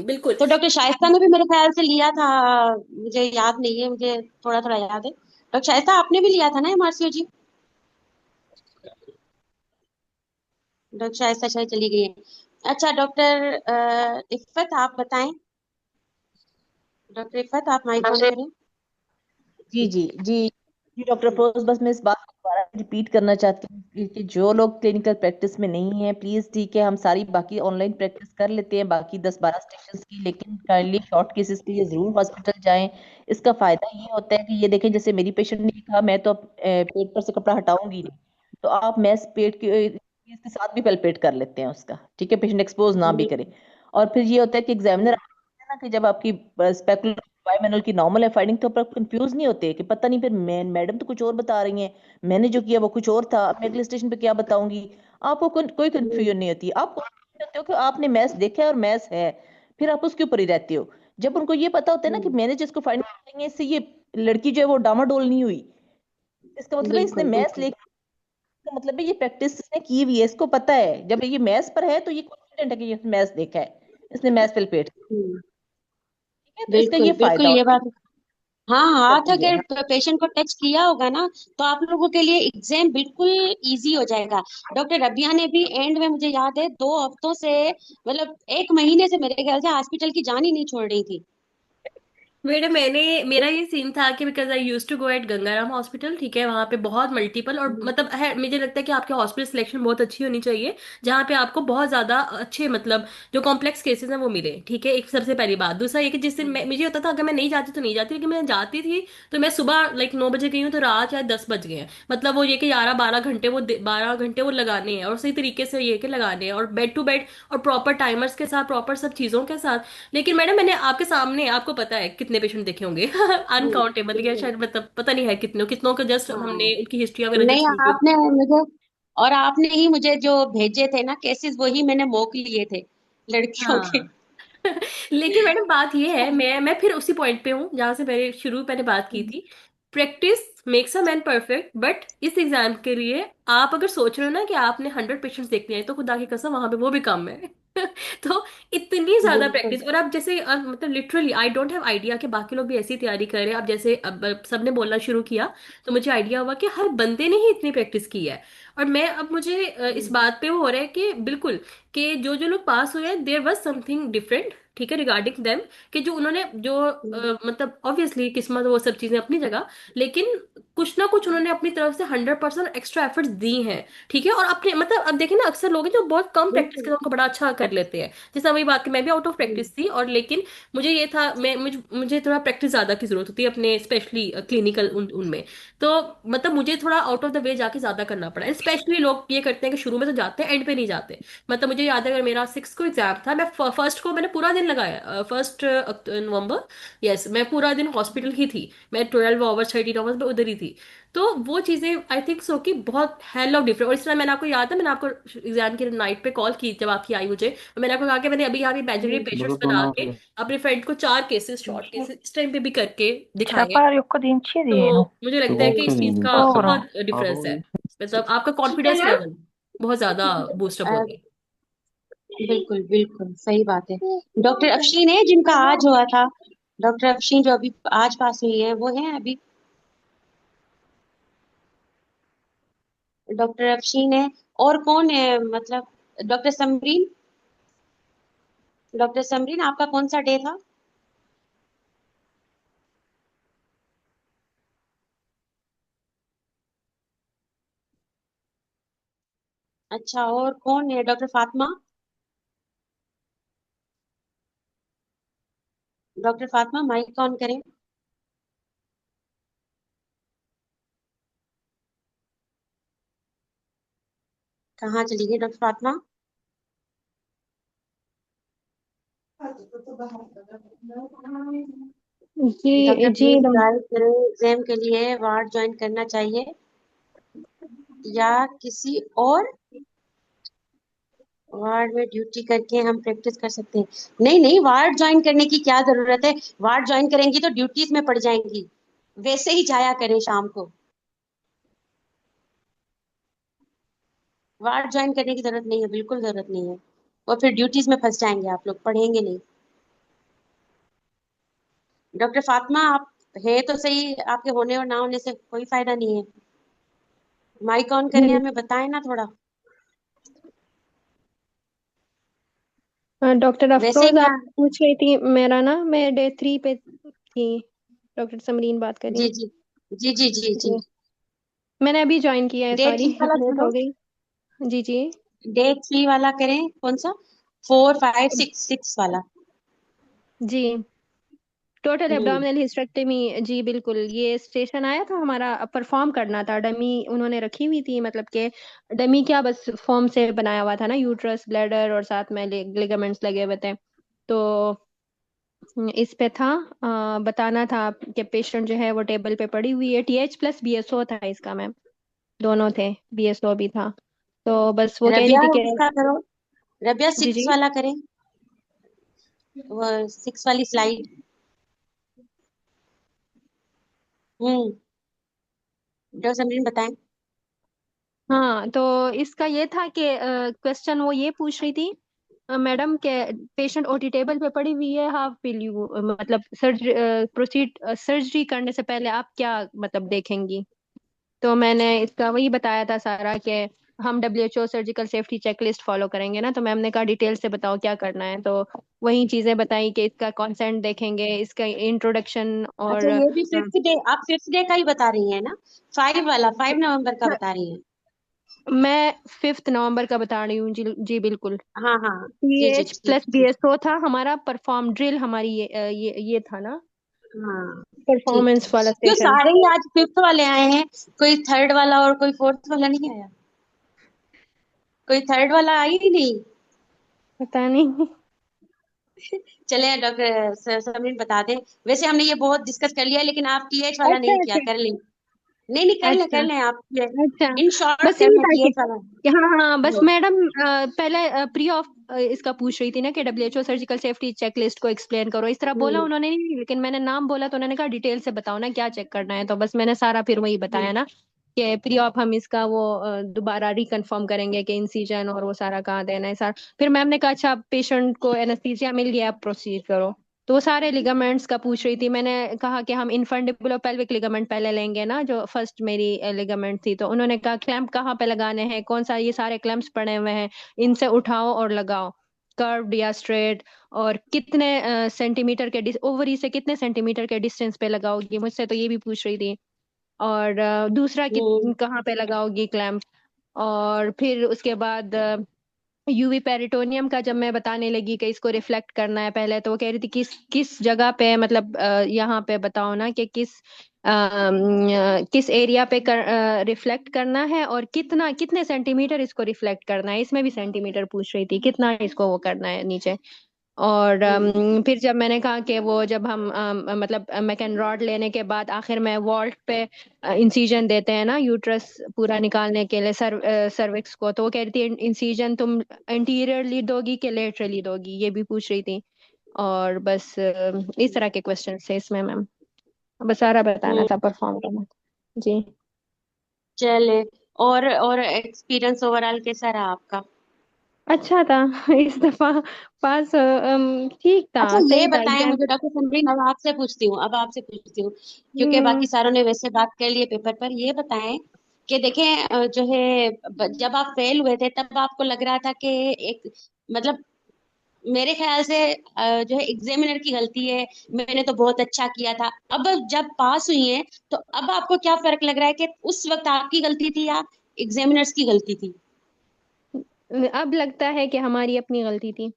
बिल्कुल। तो डॉक्टर शाइस्ता ने भी मेरे ख्याल से लिया था, मुझे याद नहीं है, मुझे थोड़ा थोड़ा याद है। डॉक्टर शाइस्ता आपने भी लिया था ना एमआरसी जी? डॉक्टर शाइस्ता शायद चली गई है। अच्छा डॉक्टर इफ़्फ़त आप बताएं। डॉक्टर इफ़्फ़त आप माइक ऑन करें। जी जी जी जी डॉक्टर अफरोज, बस मैं इस बात को दोबारा रिपीट करना चाहती हूँ कि जो लोग क्लिनिकल प्रैक्टिस में नहीं है, प्लीज ठीक है, हम सारी बाकी ऑनलाइन प्रैक्टिस कर लेते हैं बाकी 10-12 स्टेशन की, लेकिन काइंडली शॉर्ट केसेस के लिए जरूर हॉस्पिटल जाएं। इसका फायदा ये होता है कि ये देखें, जैसे मेरी पेशेंट ने कहा मैं तो पेट पर से कपड़ा हटाऊंगी नहीं, तो आप मैस पेट के इसके साथ भी पलपेट कर लेते हैं उसका, ठीक है, पेशेंट एक्सपोज ना भी करे। और फिर ये होता है कि एग्जामिनर ना, कि जब आपकी स्पेकुलर बायोमेनुअल की नॉर्मल है फाइंडिंग, तो आप कंफ्यूज नहीं होते कि पता नहीं फिर मैं मैडम तो कुछ और बता रही हैं, मैंने जो किया वो कुछ और था, अब मैं अगले स्टेशन पे क्या बताऊंगी। आपको कोई कंफ्यूजन नहीं होती, आप confident होते हो कि आपने मैथ्स देखा है और मैथ्स है, फिर आप उसके ऊपर ही रहते हो। जब उनको ये पता होता है ना कि मैंने जिसको फाइंड करेंगे, इससे ये लड़की जो है वो डामाडोल नहीं हुई, इसका मतलब है इसने बिल्कुल मैथ्स बिल्कुल। लेके, इसका मतलब है ये प्रैक्टिस इसने की हुई है, इसको पता है जब ये मैथ्स पर है तो ये कॉन्फिडेंट है कि ये मैथ्स देखा है, इसने मैथ्स पे पेट, हम्म, ठीक है, तो इसका बिल्कुल ये बिल्कुल फायदा ये होता बात। हाँ, हाथ करती है। अगर पेशेंट को टच किया होगा ना, तो आप लोगों के लिए एग्जाम बिल्कुल इजी हो जाएगा। डॉक्टर रबिया ने भी एंड में, मुझे याद है, 2 हफ्तों से, मतलब 1 महीने से मेरे ख्याल से हॉस्पिटल की जान ही नहीं छोड़ रही थी। मैडम मेरा ये सीन था कि because I use to go at Gangaram hospital, ठीक है, वहाँ पे बहुत मल्टीपल और मतलब है, मुझे लगता है कि आपके हॉस्पिटल सिलेक्शन बहुत अच्छी होनी चाहिए जहाँ पे आपको बहुत ज्यादा अच्छे मतलब जो कॉम्प्लेक्स केसेस हैं वो मिले, ठीक है, एक सबसे पहली बात। दूसरा ये कि जिस दिन मुझे होता था अगर मैं नहीं जाती तो नहीं जाती, लेकिन मैं जाती थी तो मैं सुबह लाइक 9 बजे गई हूँ तो रात या 10 बज गए हैं, मतलब वो ये कि 11-12 घंटे वो 12 घंटे वो लगाने हैं और सही तरीके से ये कि लगाने हैं और बेड टू बेड और प्रॉपर टाइमर्स के साथ, प्रॉपर सब चीजों के साथ। लेकिन मैडम मैंने आपके सामने, आपको पता है कितने पेशेंट देखे होंगे अनकाउंटेबल, या शायद मतलब पता नहीं है कितनों कितनों को, जस्ट हाँ, हमने उनकी हिस्ट्री वगैरह जब नहीं सुनी थी। आपने मुझे, और आपने ही मुझे जो भेजे थे ना केसेस, वही मैंने मोक लिए थे लड़कियों के। हाँ लेकिन मैडम बात ये है, मैं फिर उसी पॉइंट पे हूँ जहां से मैंने बात की थी। Practice makes a man perfect, but इस एग्जाम के लिए आप अगर सोच रहे हो ना कि आपने 100 पेशेंट्स देखने हैं तो खुदा की कसम वहां पे वो भी कम है तो इतनी ज्यादा बिल्कुल। प्रैक्टिस, और आप जैसे मतलब literally I don't have idea कि बाकी लोग भी ऐसी तैयारी कर रहे हैं। अब जैसे अब सबने बोलना शुरू किया तो मुझे आइडिया हुआ कि हर बंदे ने ही इतनी प्रैक्टिस की है। और मैं अब मुझे इस बात पे वो हो रहा है कि बिल्कुल कि जो जो लोग पास हुए हैं देयर वाज समथिंग डिफरेंट, ठीक है, रिगार्डिंग देम, कि जो उन्होंने जो मतलब ऑब्वियसली किस्मत वो सब चीजें अपनी जगह, लेकिन कुछ ना कुछ उन्होंने अपनी तरफ से 100% एक्स्ट्रा एफर्ट्स दी हैं, ठीक है। और अपने मतलब अब देखिए ना, अक्सर लोग हैं जो बहुत कम प्रैक्टिस के बिल्कुल। साथ उनको बड़ा अच्छा कर लेते हैं। जैसे वही बात कि मैं भी आउट ऑफ प्रैक्टिस थी, और लेकिन मुझे ये था मुझे थोड़ा प्रैक्टिस ज्यादा की जरूरत होती है अपने स्पेशली क्लिनिकल उनमें। तो मतलब मुझे थोड़ा आउट ऑफ द वे जाके ज्यादा करना पड़ा। स्पेशली लोग ये करते हैं कि शुरू में तो जाते हैं, एंड पे नहीं जाते। मतलब मुझे याद है, अगर मेरा 6 को एग्जाम था, मैं फर्स्ट को मैंने पूरा दिन लगाया, 1 नवंबर, यस, मैं पूरा दिन हॉस्पिटल ही थी। मैं 12 आवर्स 13 आवर्स में उधर ही थी। तो वो चीजें आई थिंक सो कि बहुत हेल ऑफ डिफरेंट। और इस तरह मैंने आपको याद है, मैंने आपको एग्जाम की नाइट पे कॉल की जब आपकी आई मुझे, और मैंने आपको कहा कि मैंने अभी यहाँ पे इमेजिनरी पेशेंट्स बना के अपने फ्रेंड को 4 केसेस शॉर्ट केसेस इस टाइम पे भी करके दिखाए हैं। Chapar yok din तो chiri मुझे लगता है कि इस चीज का Ora. बहुत डिफरेंस है, मतलब आपका कॉन्फिडेंस लेवल बहुत ज्यादा बूस्टअप हो गया। बिल्कुल बिल्कुल सही बात है। डॉक्टर अफशीन है जिनका आज हुआ था, डॉक्टर अफशीन जो अभी आज पास हुई है, वो है अभी। डॉक्टर अफशीन है, और कौन है मतलब, डॉक्टर समरीन। डॉक्टर समरीन, आपका कौन सा डे था? अच्छा, और कौन है? Doctor Fatima. Doctor Fatima mic on करें। कहाँ चली गई डॉक्टर फातिमा? जी डॉक्टर जी प्लीज गाइड करें, एग्जाम के लिए वार्ड ज्वाइन करना चाहिए या किसी और वार्ड में ड्यूटी करके हम प्रैक्टिस कर सकते हैं? नहीं नहीं, वार्ड ज्वाइन करने की क्या जरूरत है? वार्ड ज्वाइन करेंगी तो ड्यूटीज में पड़ जाएंगी, वैसे ही जाया करें शाम को। वार्ड ज्वाइन करने की जरूरत नहीं है, बिल्कुल जरूरत नहीं है। और फिर ड्यूटीज में फंस जाएंगे आप लोग, पढ़ेंगे नहीं। डॉक्टर फातिमा, आप है तो सही, आपके होने और ना होने से कोई फायदा नहीं है। माइक ऑन करें, हमें बताएं ना थोड़ा। डॉक्टर वैसे ही अफरोज, मैं, आप पूछ रही थी मेरा ना, मैं डे 3 पे थी। डॉक्टर समरीन बात कर रही जी हूँ। जी जी जी जी जी। जी, मैंने अभी ज्वाइन किया है, डे सॉरी 3 वाला लेट छोड़ो, हो गई। जी जी डे 3 वाला करें। कौन सा? 4 5 6 वाला। जी, टोटल हम्म। Abdominal hysterectomy. जी बिल्कुल, ये स्टेशन आया था हमारा, परफॉर्म करना था। डमी उन्होंने रखी हुई थी, मतलब के डमी क्या, बस फॉर्म से बनाया हुआ था ना, यूट्रस, ब्लैडर और साथ में लिगामेंट्स लगे हुए थे। तो इस पे था, बताना था कि पेशेंट जो है वो टेबल पे पड़ी हुई है। टीएच प्लस बीएसओ था इसका मैम, दोनों थे, बीएसओ भी था। तो बस वो कह रही रबिया थी कि इसका करो, रबिया जी 6 जी वाला करें, वो 6 वाली स्लाइड। हम्म। डॉक्टर समरीन बताएं। हाँ, तो इसका ये था कि क्वेश्चन वो ये पूछ रही थी, मैडम के पेशेंट ओटी टेबल पे पड़ी हुई है, हाफ विल यू मतलब सर्जरी प्रोसीड, सर्जरी करने से पहले आप क्या मतलब देखेंगी। तो मैंने इसका वही बताया था सारा कि हम WHO surgical safety checklist follow करेंगे ना, तो मैम ने कहा डिटेल से बताओ क्या करना है, तो वही चीजें बताई कि इसका कंसेंट देखेंगे, इसका इंट्रोडक्शन अच्छा, और ये भी फिफ्थ डे, आप फिफ्थ डे का ही बता रही हैं ना? 5 नवंबर का बता रही हैं? मैं 5 नवंबर का बता रही हूँ जी, जी बिल्कुल। हाँ हाँ, जी जी, PH ठीक प्लस ठीक। BSO था हमारा परफॉर्म ड्रिल, हमारी ये था ना, हाँ, ठीक परफॉर्मेंस ठीक। वाला क्यों सेशन। सारे ही आज फिफ्थ वाले आए हैं? कोई थर्ड वाला और कोई फोर्थ वाला नहीं आया? कोई थर्ड वाला आई ही नहीं? पता नहीं। चले डॉक्टर समरीन बता दें। वैसे हमने ये बहुत डिस्कस कर लिया, लेकिन आप टीएच वाला अच्छा नहीं किया, अच्छा कर लें। नहीं नहीं, कर लें अच्छा कर लें आप। अच्छा। इन शॉर्ट बस कर यही लें था टीएच वाला। कि हाँ हाँ, बस वो मैडम पहले प्री ऑफ इसका पूछ रही थी ना कि WHO सर्जिकल सेफ्टी चेकलिस्ट को एक्सप्लेन करो, इस तरह बोला हम्म उन्होंने नहीं, लेकिन मैंने नाम बोला तो उन्होंने कहा डिटेल से बताओ ना क्या चेक करना है, तो बस मैंने सारा फिर वही बताया हम्म ना कि प्री ऑफ हम इसका वो दोबारा रिकन्फर्म करेंगे कि इंसिजन और वो सारा कहाँ देना है सारा। फिर मैम ने कहा अच्छा पेशेंट को एनेस्थीसिया मिल गया, अब प्रोसीड करो। तो वो सारे लिगामेंट्स का पूछ रही थी, मैंने कहा कि हम इनफंडिबुलो पेल्विक लिगामेंट पहले लेंगे ना, जो फर्स्ट मेरी लिगामेंट थी, तो उन्होंने कहा क्लैंप कहाँ पे लगाने हैं, कौन सा, ये सारे क्लैंप्स पड़े हुए हैं, इनसे उठाओ और लगाओ, कर्व्ड या स्ट्रेट, और कितने सेंटीमीटर के ओवरी से कितने सेंटीमीटर के डिस्टेंस पे लगाओगी, मुझसे तो ये भी पूछ रही थी। और दूसरा हम्म कहाँ पे लगाओगी क्लैंप। और फिर उसके बाद यूवी पेरिटोनियम का जब मैं बताने लगी कि इसको रिफ्लेक्ट करना है पहले, तो वो कह रही थी किस किस जगह पे, मतलब यहाँ पे बताओ ना कि किस एरिया पे रिफ्लेक्ट करना है और कितना कितने सेंटीमीटर इसको रिफ्लेक्ट करना है, इसमें भी सेंटीमीटर पूछ रही थी कितना इसको वो करना है नीचे। और हम्म फिर जब मैंने कहा कि वो जब हम मतलब मैकन रॉड लेने के बाद आखिर में वॉल्ट पे इंसिजन देते हैं ना यूट्रस पूरा निकालने के लिए, सर्विक्स को, तो वो कह रही थी इंसिजन तुम एंटीरियरली दोगी कि लेटरली दोगी, ये भी पूछ रही थी। और बस इस तरह के क्वेश्चन थे इसमें मैम, बस सारा बताना हम्म। था, परफॉर्म करना। जी। चले, और एक्सपीरियंस ओवरऑल कैसा रहा आपका? अच्छा था। इस दफा पास ठीक था, अच्छा, ये सही था बताएं एग्जाम। मुझे डॉक्टर समरीन, अब आपसे पूछती हूँ, क्योंकि हम्म बाकी सारों ने वैसे बात कर ली है पेपर पर। ये बताएं कि देखें, जो है जब आप फेल हुए थे तब आपको लग रहा था कि एक, मतलब मेरे ख्याल से जो है एग्जामिनर की गलती है, मैंने तो बहुत अच्छा किया था। अब जब पास हुई है तो अब आपको क्या फर्क लग रहा है कि उस वक्त आपकी गलती थी या एग्जामिनर्स की गलती थी? अब लगता है कि हमारी अपनी गलती थी।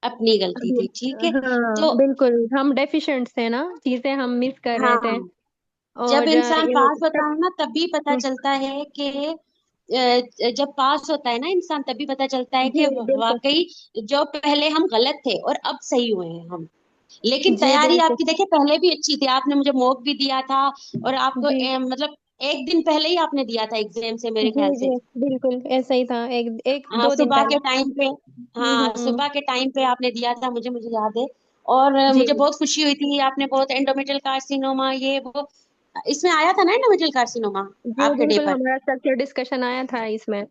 अपनी गलती अभी थी, ठीक है। हाँ तो बिल्कुल, हम डेफिशिएंट थे ना, चीजें हम मिस कर रहे थे। हाँ, जब और इंसान पास होता तब है ना तभी पता चलता है कि जब पास होता है ना इंसान तभी पता चलता है जी कि बिल्कुल, वाकई जो पहले हम गलत थे और अब सही हुए हैं हम। लेकिन जी तैयारी बिल्कुल, आपकी देखिए पहले भी अच्छी थी, आपने मुझे मॉक भी दिया था, और आपको जी मतलब एक दिन पहले ही आपने दिया था एग्जाम से मेरे जी ख्याल से। जी बिल्कुल ऐसा ही था, एक एक हाँ, दो दिन सुबह पहले। के टाइम पे। हाँ, हम्म। सुबह के टाइम पे आपने दिया था, मुझे मुझे याद है। और जी मुझे बहुत खुशी हुई थी, आपने बहुत एंडोमेट्रियल कार्सिनोमा ये वो इसमें आया था ना, एंडोमेट्रियल कार्सिनोमा जी आपके डे बिल्कुल, पर। हमारा स्ट्रक्चर डिस्कशन आया था इसमें,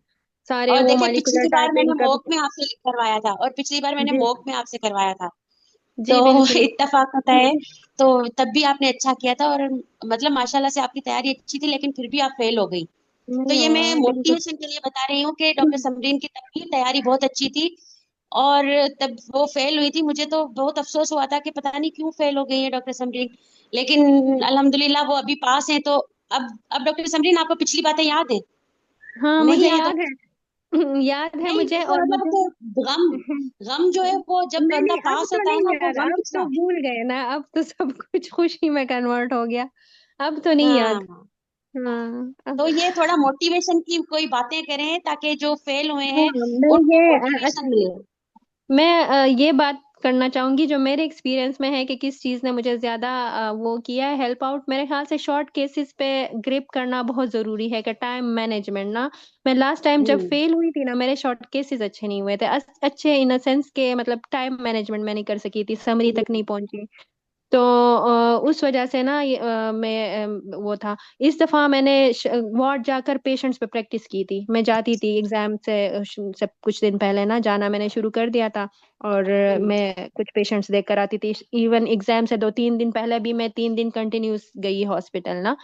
सारे और वो देखिए मॉलिक्यूलर पिछली बार मैंने टाइपिंग का मॉक भी। में आपसे करवाया था, और पिछली बार मैंने जी मॉक में आपसे करवाया था। तो जी बिल्कुल। इत्तेफाक होता है। तो तब भी आपने अच्छा किया था, और मतलब माशाल्लाह से आपकी तैयारी अच्छी थी, लेकिन फिर भी आप फेल हो गई। तो नहीं ये मैं हुआ बिल्कुल। मोटिवेशन के लिए बता रही हूँ कि डॉक्टर समरीन की तब भी तैयारी बहुत अच्छी थी, और तब वो फेल हुई थी। मुझे तो बहुत अफसोस हुआ था कि पता नहीं क्यों फेल हो गई है डॉक्टर समरीन, लेकिन अल्हम्दुलिल्लाह वो अभी पास हैं। तो अब डॉक्टर समरीन, आपको पिछली बातें याद है? हाँ नहीं मुझे याद हो? याद है। याद है नहीं, मुझे, वैसे और मतलब मुझे कि गम गम जो है वो जब नहीं बंदा नहीं, अब पास तो होता है नहीं ना, वो याद, गम अब तो पिछला। भूल गए ना, अब तो सब कुछ खुशी में कन्वर्ट हो गया, अब तो नहीं याद। हाँ, हाँ तो ये थोड़ा मोटिवेशन की कोई बातें करें ताकि जो फेल हुए हाँ, हैं मैं उनको ये मोटिवेशन मिले। मैं ये बात करना चाहूंगी जो मेरे एक्सपीरियंस में है कि किस चीज ने मुझे ज्यादा वो किया है, हेल्प आउट, मेरे ख्याल से शॉर्ट केसेस पे ग्रिप करना बहुत जरूरी है, कि टाइम मैनेजमेंट ना। मैं लास्ट टाइम जब हम्म फेल हुई थी ना, मेरे शॉर्ट केसेस अच्छे नहीं हुए थे, अच्छे इन अ सेंस के, मतलब टाइम मैनेजमेंट मैं नहीं कर सकी थी, समरी तक नहीं पहुंची। तो उस वजह से ना मैं वो था, इस दफा मैंने वार्ड जाकर पेशेंट्स पे प्रैक्टिस की थी, मैं जाती थी एग्जाम से कुछ दिन पहले ना, जाना मैंने शुरू कर दिया था। और मैं कुछ पेशेंट्स देख कर आती थी। इवन एग्जाम से 2-3 दिन पहले भी मैं 3 दिन कंटिन्यूस गई हॉस्पिटल ना,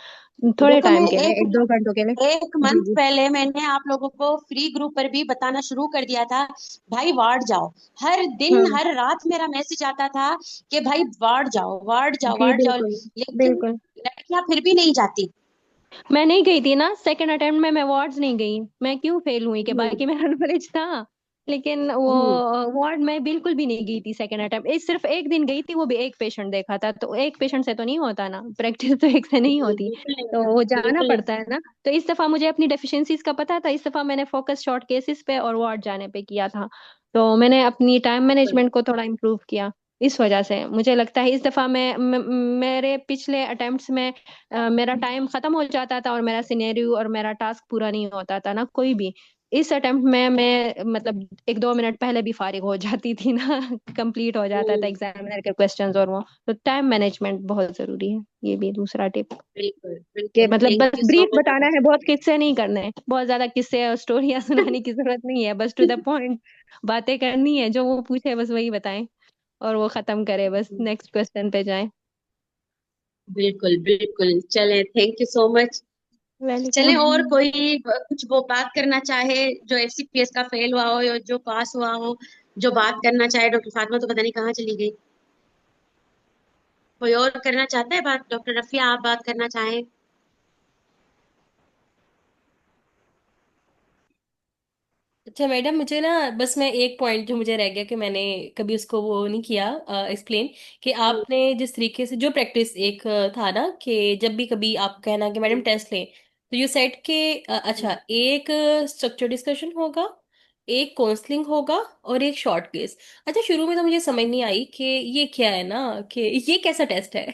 थोड़े देखो मैं टाइम के लिए, एक 1-2 घंटों के लिए। एक जी मंथ जी। पहले मैंने आप लोगों को फ्री ग्रुप पर भी बताना शुरू कर दिया था, भाई वार्ड जाओ। हर दिन हम्म। हर रात मेरा मैसेज आता था कि भाई वार्ड जाओ, वार्ड जाओ, जी वार्ड जाओ। बिल्कुल। लेकिन बिल्कुल। लड़कियां फिर भी नहीं जाती। मैं नहीं गई थी ना, सेकंड अटेम्प्ट में मैं वार्ड्स नहीं गई। मैं क्यों फेल हुई, कि हम्म। बाकी मेरा नॉलेज था, लेकिन वो हम्म। वार्ड में बिल्कुल भी नहीं गई थी सेकंड अटेम्प्ट। सिर्फ एक दिन गई थी, वो भी एक पेशेंट देखा था। तो एक पेशेंट से तो नहीं होता ना, प्रैक्टिस तो एक से नहीं होती, बिल्कुल नहीं तो होता, वो जाना बिल्कुल नहीं पड़ता है ना। तो इस दफा मुझे अपनी डेफिशिएंसीज का पता था, इस दफा मैंने फोकस शॉर्ट केसेस पे और वार्ड जाने पे किया था। तो मैंने अपनी टाइम होता। मैनेजमेंट को थोड़ा इम्प्रूव किया। इस वजह से मुझे लगता है इस दफा मेरे पिछले अटेम्प्ट्स में मेरा टाइम खत्म हो जाता था और मेरा सिनेरियो और मेरा टास्क पूरा नहीं होता था ना कोई भी। इस अटेम्प्ट में मैं मतलब 1-2 मिनट पहले भी फारिग हो जाती थी ना, कंप्लीट हो जाता था हम्म। एग्जामिनर के क्वेश्चंस और वो। तो टाइम मैनेजमेंट बहुत जरूरी है, ये भी दूसरा टिप। बिल्कुल कि बिल्कुल, मतलब थैंक बस यू सो ब्रीफ मच बताना डॉक्टर। है, बहुत किस्से नहीं करने हैं, बहुत ज्यादा किस्से और स्टोरियां सुनाने की जरूरत नहीं है, बस टू द पॉइंट बातें करनी है, जो वो पूछे बस वही बताएं और वो खत्म करे, बस नेक्स्ट क्वेश्चन पे जाएं। बिल्कुल बिल्कुल, चले, थैंक यू सो मच। चले, वेलकम। और कोई कुछ वो बात करना चाहे जो एफसीपीएस का फेल हुआ हो या जो पास हुआ हो, जो बात करना चाहे? डॉक्टर फातिमा तो पता नहीं कहाँ चली गई। कोई और करना चाहता है बात? डॉक्टर रफिया, आप बात करना चाहें? अच्छा मैडम, मुझे ना बस मैं एक पॉइंट जो मुझे रह गया कि मैंने कभी उसको वो नहीं किया एक्सप्लेन, कि हम्म। आपने जिस तरीके से जो प्रैक्टिस एक था ना, कि जब भी कभी आप कहना कि मैडम टेस्ट लें, तो यू सेट के अच्छा एक स्ट्रक्चर डिस्कशन होगा, एक काउंसलिंग होगा, और एक शॉर्ट केस। अच्छा, शुरू में तो मुझे समझ नहीं आई कि ये क्या है ना, कि ये कैसा टेस्ट है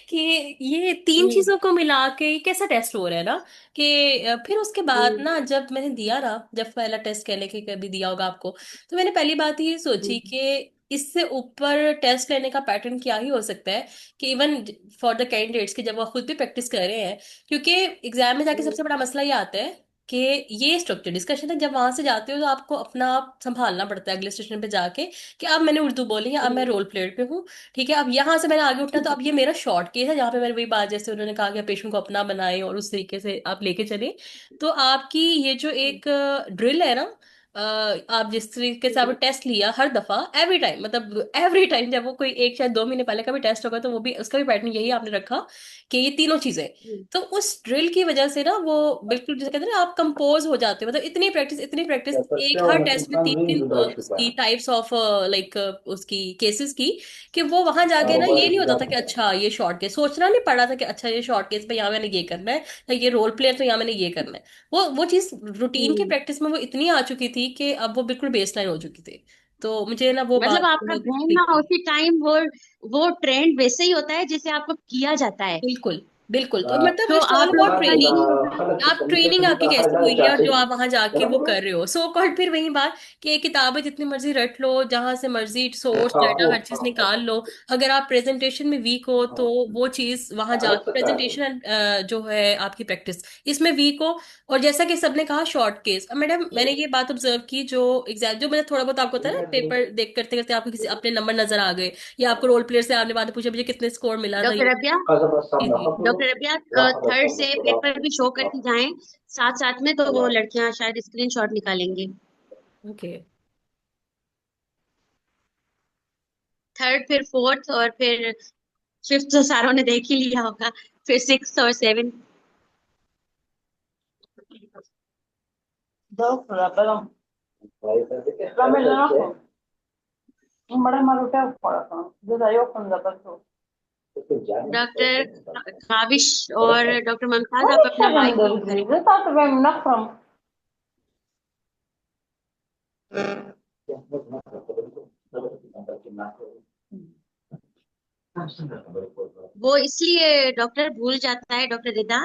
कि ये तीन हम्म। चीजों को मिला के ये कैसा टेस्ट हो रहा है ना, कि फिर उसके बाद हम्म। ना जब मैंने दिया ना, जब पहला टेस्ट कहने के कभी दिया होगा आपको, तो मैंने पहली बात ये सोची हम्म। कि इससे ऊपर टेस्ट लेने का पैटर्न क्या ही हो सकता है, कि इवन फॉर द कैंडिडेट्स कि जब वो खुद भी प्रैक्टिस कर रहे हैं, क्योंकि एग्जाम में जाके हम्म। सबसे बड़ा मसला ये आता है कि ये स्ट्रक्चर डिस्कशन है, जब वहां से जाते हो तो आपको अपना आप संभालना पड़ता है अगले स्टेशन पे जाके, कि अब मैंने उर्दू बोली है, अब मैं रोल प्लेयर पे हूँ, ठीक है, अब यहाँ से मैंने आगे उठना, तो अब ये मेरा शॉर्ट केस है जहाँ पे मैंने वही बात जैसे उन्होंने कहा कि पेशेंट को अपना बनाए और उस तरीके से आप लेके चले। तो आपकी ये जो एक ड्रिल है ना, आप जिस तरीके से आपने टेस्ट लिया हर दफा, एवरी टाइम, मतलब एवरी टाइम जब वो कोई एक शायद 2 महीने पहले का भी टेस्ट होगा, तो वो भी उसका भी पैटर्न यही आपने रखा कि ये तीनों चीजें। हम्म। तो उस ड्रिल की वजह से ना वो बिल्कुल जैसे कहते हैं ना, आप कंपोज हो जाते हो, मतलब इतनी प्रैक्टिस इतनी प्रैक्टिस, एक हर टेस्ट में तीन तीन उसकी टाइप्स ऑफ लाइक उसकी केसेस की, कि वो वहां जाके ना ये नहीं होता था कि अच्छा ये शॉर्ट केस, सोचना नहीं पड़ा था कि अच्छा ये शॉर्ट केस पे यहाँ मैंने ये करना है, या ये रोल प्ले तो यहाँ मैंने ये करना है। वो चीज रूटीन की हम्म। प्रैक्टिस में वो इतनी आ चुकी थी कि अब वो बिल्कुल बेसलाइन हो चुकी थी। तो मुझे ना वो मतलब बात आपका बहुत ब्रेन क्लिक ना हुई। उसी टाइम वो ट्रेंड वैसे ही होता है जैसे आपको किया जाता है। बिल्कुल बिल्कुल, तो मतलब तो इट्स ऑल आप अबाउट लोगों का ट्रेनिंग। यही होगा। आप ट्रेनिंग आपकी कैसे हुई है, और जो आप वहां जाके वो कर रहे हो, सो कॉल्ड फिर वही बात कि किताबें जितनी मर्जी रट लो, जहां से मर्जी सोर्स डाटा हर चीज निकाल लो, अगर आप प्रेजेंटेशन में वीक हो तो वो चीज वहां जाके प्रेजेंटेशन जो है आपकी प्रैक्टिस इसमें वीक हो। और जैसा कि सबने कहा शॉर्ट केस, अब मैडम मैंने ये बात ऑब्जर्व की, जो एग्जाम जो मैंने थोड़ा बहुत आपको बताया ना, पेपर देख करते करते आपको किसी अपने नंबर नजर आ गए, या आपको रोल प्लेयर से आपने बात पूछा मुझे कितने स्कोर मिला था, डॉक्टर ये रबिया, जी जी। डॉक्टर रबिया, थर्ड से पेपर भी शो करती जाएं साथ साथ में, तो वो लड़कियां शायद स्क्रीनशॉट निकालेंगी। ओके। थर्ड, फिर फोर्थ, और फिर फिफ्थ तो सारों ने देख ही लिया होगा, फिर सिक्स और सेवन। डॉक्टर काविश और डॉक्टर मुमताज, आप अपना माइक म्यूट करें। वो इसलिए डॉक्टर भूल जाता है, डॉक्टर रिदा,